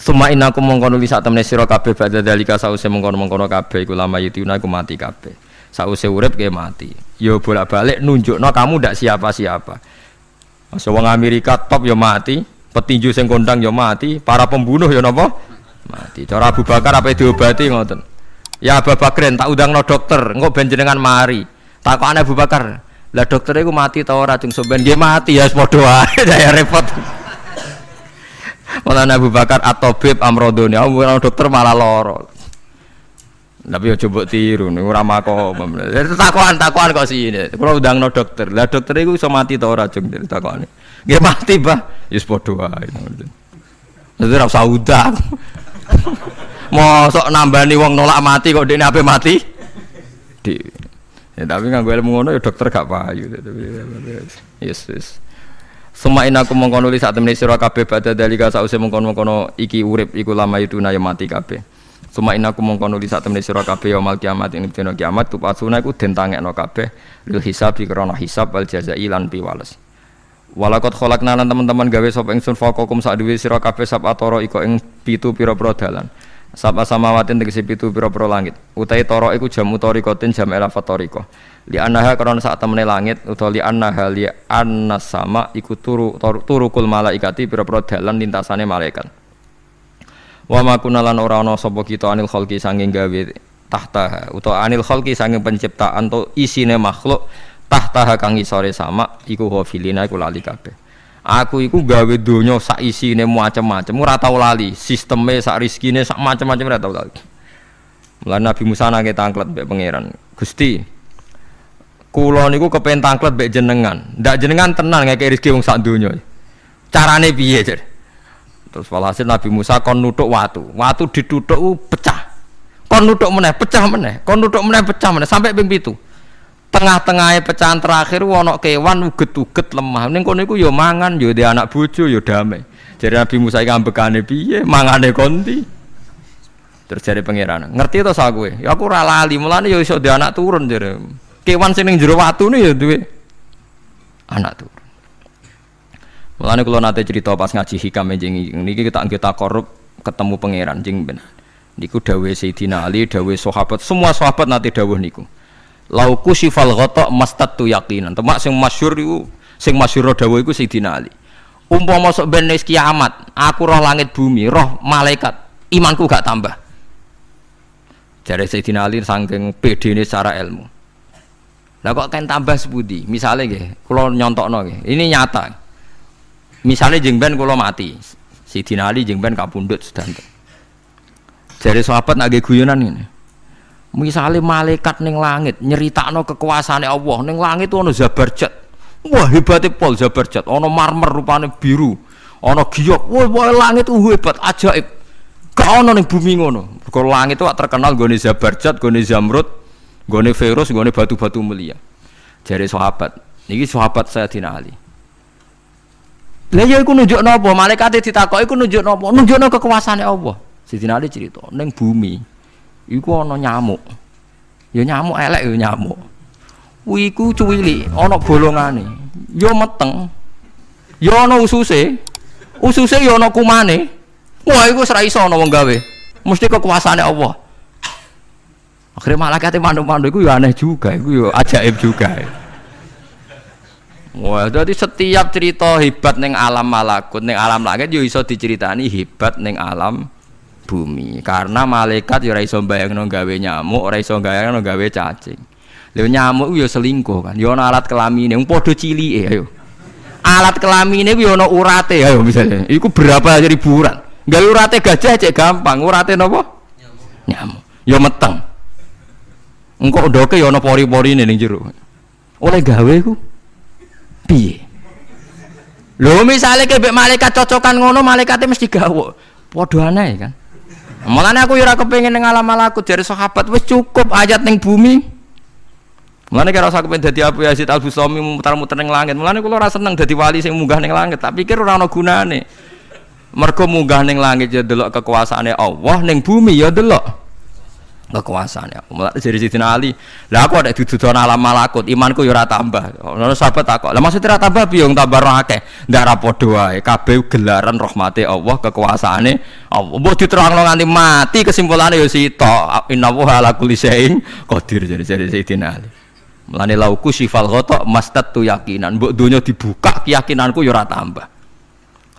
Suma inaku mengkono li sak temene sira kabeh badha dalika sause mengkono-mengkono kabeh iku lama yutuna iku mati kabeh. Sause urip ke mati. Ya bolak-balik nunjukno kamu ndak siapa-siapa. Masa wong Amerika top ya mati, petinju sing kondang ya mati, para pembunuh ya napa? Mati. Cara Abu Bakar apa diobati ngoten. Ya Abu Bakrin tak undangno dokter, engko ben jenengan mari. Takokane Abu Bakar, lah dokter iku mati ta ora? Jeng sampean nggih mati ya padha wae, saya repot. Malah Abu Bakar atau Bib Amrodoni, orang dokter malah loro. Tapi ya coba tiru, ora makom. Takokan kok sini. Kalau udah no dokter, lah dokter itu bisa mati tau ora jeng takokane. Nggih mati, Bah. Wis padha wae. Dadi ora usah udang. Mosok nambani wong nolak mati kok dekne ape mati? Ya tapi nganggo ilmu ngono ya dokter gak payu. Yes. Semain aku mengkono li sak temene sira kabeh badha dalika sause mengkono-mengkono iki urip iku lama itu naya mati kabeh. Suma innakum mongko nuli sak temene sira kabeh yaumul kiamat ing dina kiamat tupasuna iku den tangekno kabeh lil hisab krana hisab wal jazai lan piwales. Walakot kholakna lan teman-teman gawe sapa ingsun faqakum sak duwe sira kabeh sab atoro iko ing 7 pira-pira dalan. Sab samawatin tegese 7 pira-pira langit. Utahe tara iku jam utarikotin jam elafatoriko. Li annaha krana sak temene langit utawa li annaha li annas sama iku turukul malaikati pira-pira dalan lintasane malaikat. Wa ma kunalan ora ana sapa kita anil khalqi sanging gawe tahta utawa anil khalqi sanging penciptaan to isine makhluk tahta kang isore sama iku hafilina iku lali kabeh. Aku iku gawe donya sak isine macam-macam ora tau lali, sisteme sak rezekine sak macam-macam ora tau lali. Mulane Nabi Musa nangke tanglet mbek pangeran. Gusti, kula niku kepen tanglet mbek jenengan. Ndak jenengan tenan ngeke rezeki wong sak donya. Carane piye, Jar? Terus walhasil Nabi Musa kon nuthuk watu. Watu dituthuk pecah. Kon nuthuk meneh, pecah meneh. Kon nuthuk meneh, pecah meneh sampai ping 7. Tengah-tengahnya pecahan terakhir ana kewan uget-uget lemah. Ning kono iku ya mangan, ya di anak bojo, ya damai. Jadi Nabi Musa iki ambekane piye? Mangane konti. Terus jare pangeran, ngerti to sak kowe? Ya aku ora lali, mulane ya iso di anak turun jare. Kewan sing ning jero watune ya duwe anak turun. Mulane kula nate cerita pas ngaji hikam jeneng niki kita korup ketemu pangeran jeng ben. Niku dawuhe Sayyidina Ali, dawuhe sahabat, semua sahabat nate dawuh niku. Lauku sifal ghata mastatu yaqinan. Temak sing masyhur iku sing masyhur dawuh iku Sayyidina Ali. Umpama sok ben wis kiamat, aku roh langit bumi, roh malaikat, imanku gak tambah. Jare Sayyidina Ali saking pedene secara ilmu. Lah kok kan tambah sepundi? Misale nggih, kula nyontokno nggih. Ini nyata. Misale jeng ben kula mati. Sayyidina Ali jeng ben kapundhut sedanten. Jare sahabat nak nggih guyonan ngene. Misale malaikat ning langit nyeritakno kekuasaane Allah, ning langit ana Zabarjat. Wah, hebate pol Zabarjat, ana marmer rupane biru, ana giok. Wah, langit hebat, ajaib. Gak ana ning bumi ngono. Mergo langit itu terkenal gone Zabarjat, gone Zamrud, gone Firus, gone batu-batu mulia. Jare sahabat, niki sahabat Sayyidina Ali. Lah ya iku nunjukno apa? Malaikate ditakoki iku nunjukno apa? Nunjukno kekuasaane Allah. Sayyidina Ali cerita, ning bumi iku ana nyamuk. Ya nyamuk elek ya nyamuk. Kuwi iku cuwili, ana bolongane. Ya meteng. Ya ana ususe. Ususe ya ana kumane. Wah iku ora iso ana wong gawe. Mesti kekuasaane Allah. Akhire malaikate mandu-mandu iku ya aneh juga, iku ya ajaib juga. Wah, jadi setiap cerita hebat ning alam malakut, ning alam langit yo iso diceritani hebat ning alam bumi. Karena malaikat ya ora iso bayangno gawe nyamuk, ora iso bayangno gawe cacing. Lha nyamuk yo selingkuh kan. Yo ana alat kelamine, wong padha cilike ayo. Alat kelamine kuwi ana urate ayo misalnya. Iku berapa ribuan. Gawe urate gajah cek gampang, urate napa? Nyamuk. Yo meteng. Engko ndoke yo ana pori-porine ning jero. Oleh gawe ku piye? Lho misale kebek malaikat cocokan ngono, malaikate mesti gawok. Padha aneh kan. Mulane aku ora kepengin ning alam malakut dari sahabat wis cukup ayat ning bumi. Mulane kira usah kepengin dadi Abu Yazid Al-Bustami muter-muter ning langit. Mulane kula ora seneng dadi wali sing munggah ning langit, tak pikir ora ana gunane. Mergo munggah ning langit ya delok kekuasaane Allah, ning bumi ya delok kekuasaane Allah. Mulane jadi Sayyidina Ali, lah aku ada dududon alam malakut, imanku ya ora tambah. Ono sahabat takok, "Lah maksud ora tambah piye wong tambah ora akeh?" Ndak ra padha wae, kabeh gelaran rahmate Allah, kekuasaane Allah. Mbok diterangno nganti mati kesimpulane ya sita. Innallaha ala kulli syai'in qadir jadi Sayyidina Ali. Mulane lauku sifal ghata mastatu yakinan, mbok donya dibuka keyakinanku ya ora tambah.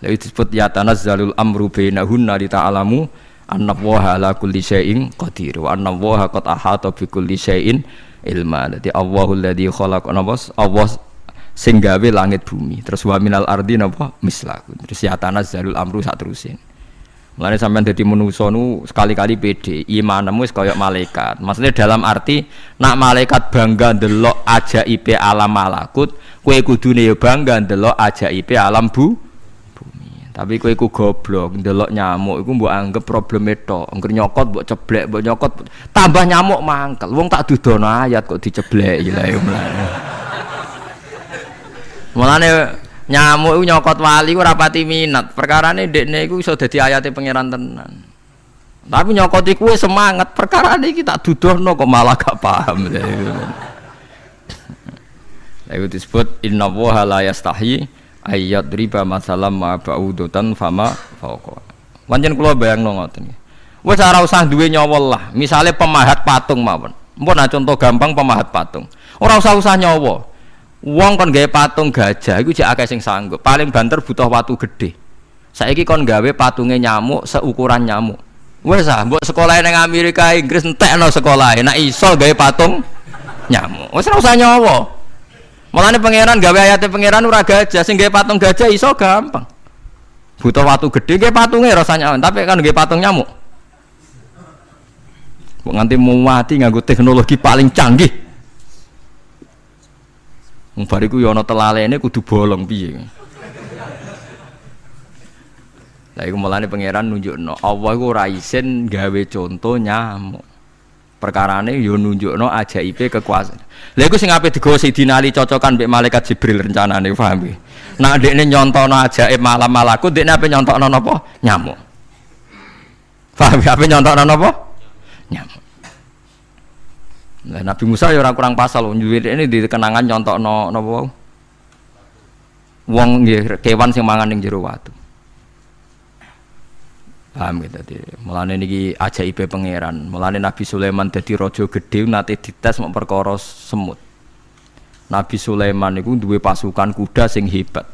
Lha disebut ya tanazzalul amru bainahunna li ta'lamu annallaha ala kulli syai'in qadir wa annallaha qad ahata bi kulli syai'in ilma. Dadi Allahul ladzi khalaqa Allah sing gawe langit bumi. Terus wa minal ardi napa mislaku. Terus ya tanazzalul amru sak terusin. Mulane sampean dadi manusa nu sekali-kali pede, imanmu wis kaya malaikat. Maksudnya dalam arti nak malaikat bangga ndelok ajaibe alam malakut, kowe kudune ya bangga ndelok ajaibe alam bumi. Tapi kowe iku goblok, ndelok nyamuk iku mbok anggap probleme tok. Engger nyokot mbok ceblek, mbok nyokot tambah nyamuk mangkel. Wong tak dudono ayat kok dicebleki lha ya mulane. Mulane nyamuk nyokot wali ora pati minat. Perkarane ndekne iku iso dadi ayate pangeran tenan. Tapi nyokoti kuwe semangat perkara iki tak dudohno kok malah gak paham. Itu disebut inna woha la yastahi ayat riba masalam ma ba'udutan fama fauqa. Pancen kula bayangno ngoten. Wis ora usah duwe nyawol lah. Misale pemahat patung mawon. Mpun contoh gampang pemahat patung. Ora usah nyawa. Wong kon gawe patung gajah iku jek akeh sing sanggup. Paling banter butuh watu gede. Saiki kon gawe patunge nyamuk seukuran nyamuk. Wis ah mbok sekolah ning Amerika Inggris entekno sekolah. Nek iso gawe patung nyamuk. Wis ora usah nyawa. Mulane pangeran gawe ayate pangeran ora gajah, sing gawe patung gajah iso gampang. Butuh watu gede gawe patunge rasanya, tapi kan gawe patung nyamuk. Kok nganti mati nganggo teknologi paling canggih. Wong bariku ya ana telalene kudu bolong piye. Lah iku mulane pangeran nunjukno Allah iku ora isin gawe conto nyamuk. Perkarane yo nunjukno ajaibe kekuasaan. Lha iku sing ape digawa Sidina Ali cocokan mbek malaikat Jibril rencanane paham iki. Nek ndekne nyontono ajaib malam malaku ndekne ape nyontokno napa? Nyamuk. Paham ya ape nyontokno napa? Nyamuk. Lah Nabi Musa ya ora kurang pasal ini di kenangan nyontokno napa wae. Wong nggih kewan sing mangan ning jero watu. Paham gitu tadi. Mulane niki ajaibe pangeran. Mulane Nabi Sulaiman dadi raja gedhe nate dites mok perkara semut. Nabi Sulaiman niku duwe pasukan kuda sing hebat.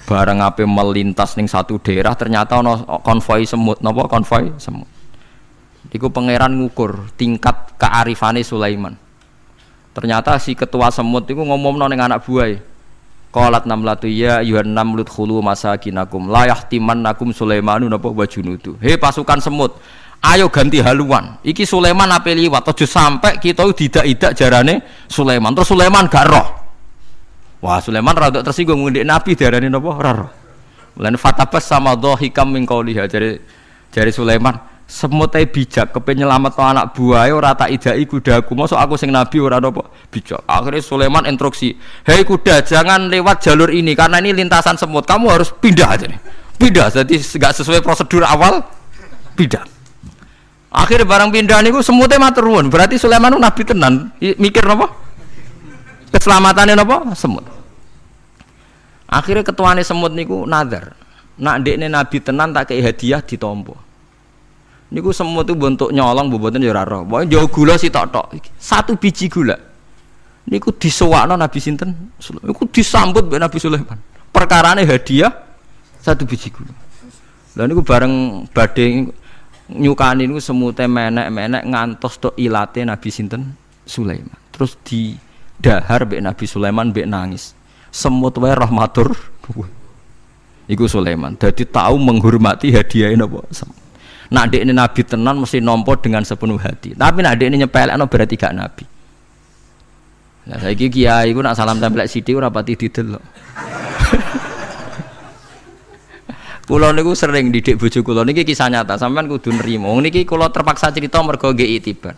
Bareng ape melintas ning satu daerah ternyata ana konvoi semut. Napa konvoi semut? Iku pangeran ngukur tingkat kearifane Sulaiman. Ternyata si ketua semut iku ngomongno ning anak buahe. Qalat namlatu ya ayuhan namlut khulu masakinakum la yahtimannakum Sulaimanu napa wa junudu. He pasukan semut, ayo ganti haluan. Iki Sulaiman ape liwat aja sampai kita didak-idak jarane Sulaiman. Terus Sulaiman gak roh. Wah, Sulaiman rada tersinggung ngendek Nabi diarani napa ora roh. Mulane fatabas sama dhahikam min qauliha jare Sulaiman, semut ae bijak kepen nyelametno anak buahe ora tak idaki kudaku. Mosok aku sing nabi ora napa bijak. Akhirnya Sulaiman instruksi, "Hei kuda, jangan lewat jalur ini karena ini lintasan semut. Kamu harus pindah aja nih." Pindah, jadi enggak sesuai prosedur awal. Pindah. Akhirnya barang pindah niku semutnya matur nuwun. Berarti Sulaiman nabi tenan. Mikir napa? Keselamatan napa? Semut. Akhirnya ketuane semut niku nazar. Nak ndekne nabi tenan tak kei hadiah ditampa. Niku semut itu bentuk nyolong boboten ya ora roh. Pokoke jauh gula sitok-tok. Satu biji gula. Niku disewakno Nabi sinten? Niku disambut mbek Nabi Sulaiman. Perkarane hadiah satu biji gula. Lah niku bareng badhe nyukani niku semute menek-menek ngantos tok ilate Nabi sinten? Sulaiman. Terus didahar mbek Nabi Sulaiman mbek nangis. Semut wae rahmatur. Iku Sulaiman. Dadi tahu menghormati hadiah napa? Nak dekne nabi tenan mesti nampa dengan sepenuh hati. Tapi nak dekne nyepelekno berarti gak nabi. Nah saiki kiai iku nak salam tempel sithik ora pati didelok. Kula niku sering didik bojo kula niki kisah nyata, sampean kudu nrimo. Niki kula terpaksa cerita mergo nggih itibar.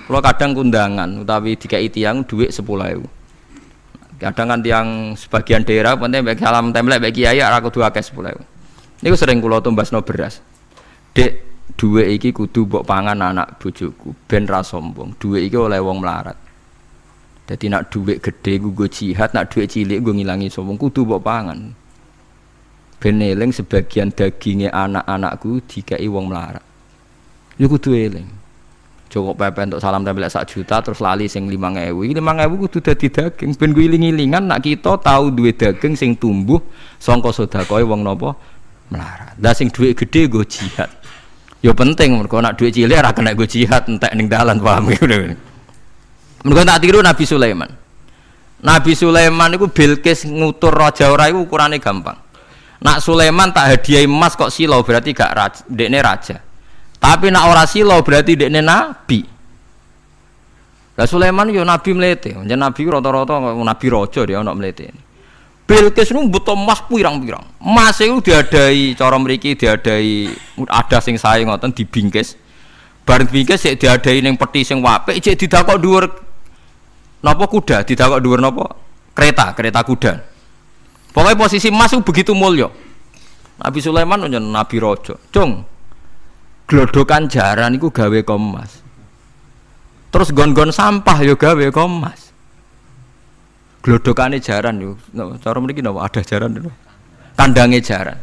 Kula kadang kundangan utawi dikai tiyang dhuwit 10.000. Kadang kan tiyang sebagian daerah penting mek salam tempel mek kiai ora kudu akeh 10.000. Niku sering kula tumbasno beras. Dek duwe iki kudu mbok pangan anak bojoku ben ra sombong. Duwe iki oleh wong melarat. Dadi nak duwe gedhe nggo jihad, nak duwe cilik nggo ngilangi sombong kudu mbok pangan. Ben eling sebagian daginge anak-anakku dikai wong melarat. Ya kudu eling. Cukup pepe untuk salam tempel 1 juta terus lali sing 5.000. Iki 5.000 kudu dadi daging ben ku iling-ilingan nak kita tahu duwe daging sing tumbuh saka sedekahe wong napa melarat. Lah sing duwe gedhe nggo jihad. Ya penting mergo nak duit cilik ora kena go jihad entek ning dalan paham iki. Mergo tak tiru Nabi Sulaiman. Nabi Sulaiman iku Bilqis ngutur raja ora iku ukurane gampang. Nak Sulaiman tak hadiah emas kok silau berarti gak raja, dekne raja. Tapi nak ora silau berarti dekne nabi. Lah Sulaiman yo nabi mlete. Jeneng nabi rata-rata nabi raja dia ana mlete. Bilqis nu butuh emas pirang-pirang. Emas itu diadai cara mriki diadai ada sing sae ngoten dibingkis. Bareng bingkis sik diadai ning peti sing apik cek didakok dhuwur napa kuda, didakok dhuwur napa kereta kuda. Pokoknya posisi emas itu begitu mulya. Nabi Sulaiman njen nabi raja. Cung. Glodokan jaran iku gawe Kommas. Terus gon-gon sampah yo gawe Kommas. Glodokane jaran yo. Cara mriki napa ada jaran lho. Kandange jaran.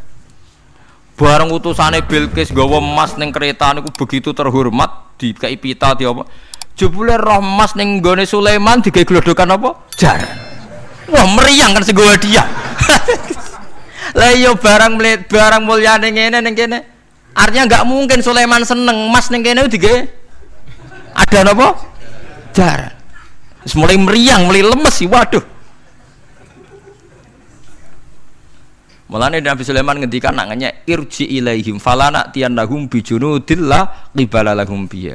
Bareng utusane Bilqis nggawa emas ning kereta niku begitu terhormat dikai pita di apa. Jebule roh emas ning nggone Sulaiman digawe glodokan apa? Jaran. Wah meriang kan sing gawe dia. Lah yo barang mulyane ngene ning kene. Artinya enggak mungkin Sulaiman seneng emas ning kene digawe ada napa? Jaran. Wis mulai meriang, mulai lemes sih waduh. Mulane Nabi Sulaiman ngendikan nangane irji ilaihim falana tiyannahum bijunudillah qibala lahum biya.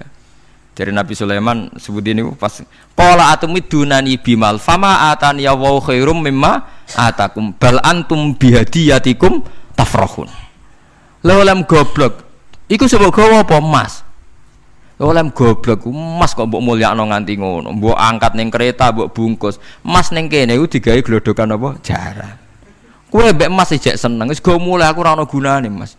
Dari Nabi Sulaiman sebut ini pas qala atumidunani bimal fama atani ya wa khairum mimma atakum bal antum bihadiyatikum tafrahun. Lha goblok iku sebab gawa apa emas? Lha goblok emas kok mbok mulyakno nganti ngono, mbok angkat ning kereta mbok bungkus. Emas ning kene iku digawe glodokan apa? Jaran. Kowe mbek emas ijek seneng, wis go mulai aku ora ana gunane, Mas.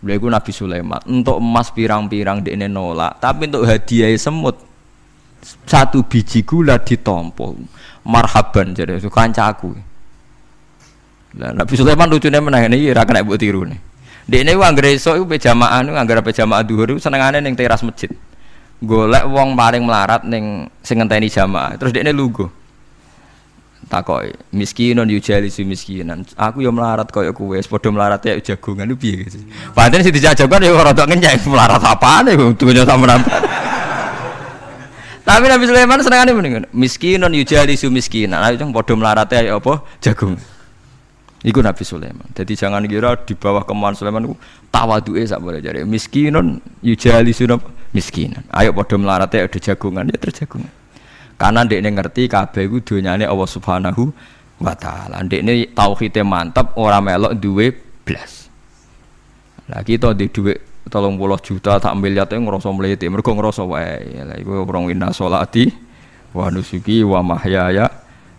Lha iku Nabi Sulaiman, entuk emas pirang-pirang dekne nolak, tapi untuk hadiah semut satu biji gula ditampa. Marhaban jare kancaku. Lah Nabi Sulaiman lucune meneh iki ora kena mbok tirune. Dekne ku anggere esuk iku pe jamaah niku anggere pe jamaah dhuwur iku senengane ning teras masjid. Golek wong paling melarat ning sing ngenteni jamaah, terus dekne lungguh. Takoki miskinun yujalisu miskinan. Aku yo melarat kaya kowe, padha melarat ya jagongan ku piye gitu. Padahal sing dijajokan yo rada ngenyek melarat apane dunya sampean. Tapi Nabi Sulaiman senengane mendingan miskinun yujalisu miskinan. Ayo padha melarat ya apa jagung. Iku Nabi Sulaiman. Jadi jangan kira di bawah kemauan Sulaiman ku tawaduke sak boleh jare miskinun yujalisu miskinan. Ayo padha melarat ya ada jagongan ya terjagungan. Karena ndekne ngerti kabeh iku donyane Allah Subhanahu wa taala. Ndekne tauhide mantep ora melok duwe blas. Lah kita di dhuwit 30 juta tak miliar e ngrasa mlete, mergo ngrasa wae. Lah iku wong inna sholati wa nusuki wa mahyaya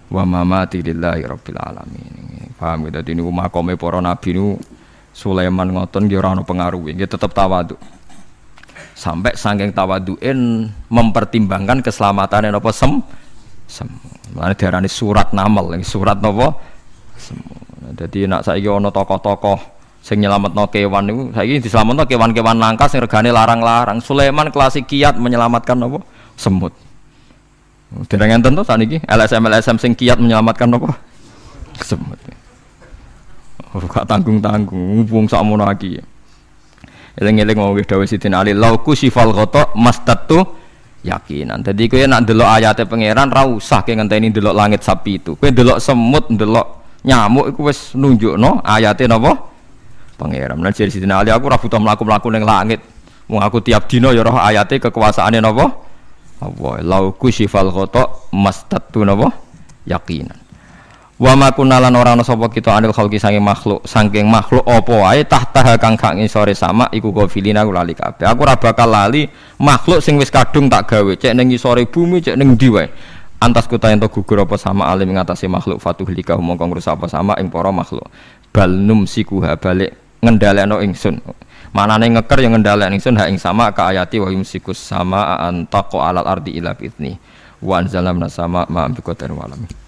wa mamati lillahi rabbil alamin. Paham gitu niku makome para nabi niku Sulaiman ngoten nggih ora ana pengaruhe, nggih tetep tawadhu. Sampai saking tawaduin mempertimbangkan keselamatan napa semu. Mane diarani surat namel, surat napa semu. Dadi nek saiki ana tokoh-tokoh sing nyelametno kewan niku saiki diselametno kewan-kewan langka sing regane larang-larang. Sulaiman klasik kiat menyelamatkan napa semut. Dereng enten to saniki LSM sing kiat menyelamatkan napa semut. Ora tanggung-tanggung wong sakmono iki. Eling-eling wong wis dawuh Sidin Ali lauku sifal ghata mastatu yakinan. Dadi kowe nek ndelok ayate pangeran ra usah ke ngenteni ndelok langit sapi itu. Kowe ndelok semut, ndelok nyamuk iku wis nunjukno ayate napa pangeran. Lan jare Sidin Ali aku ora butuh mlaku-mlaku ning langit. Wong aku tiap dina ya roh ayate kekuasaane napa? Allah. Lauku sifal ghata mastatu napa yakinan. Wa ma kunalan ora ana sapa kita anil khalqi saking makhluk apa wae tahta kang gak ngisore sama iku gofilina lali kabeh. Aku ora bakal lali makhluk sing wis kadung tak gawe cek ning ngisore bumi cek ning ndi wae. Antas kuta ento gugur apa sama alim ngatasi makhluk fatuhlika mongko ngrusak apa sama ing para makhluk. Bal numsikuha balik ngendhalekno ingsun. Manane ngeker yang ngendhalekno ingsun ha ing sama ka ayati wa yumsikus sama antaqo alal ardi ila fitni. Wa anzalamna sama ma bi qatar wa alamin.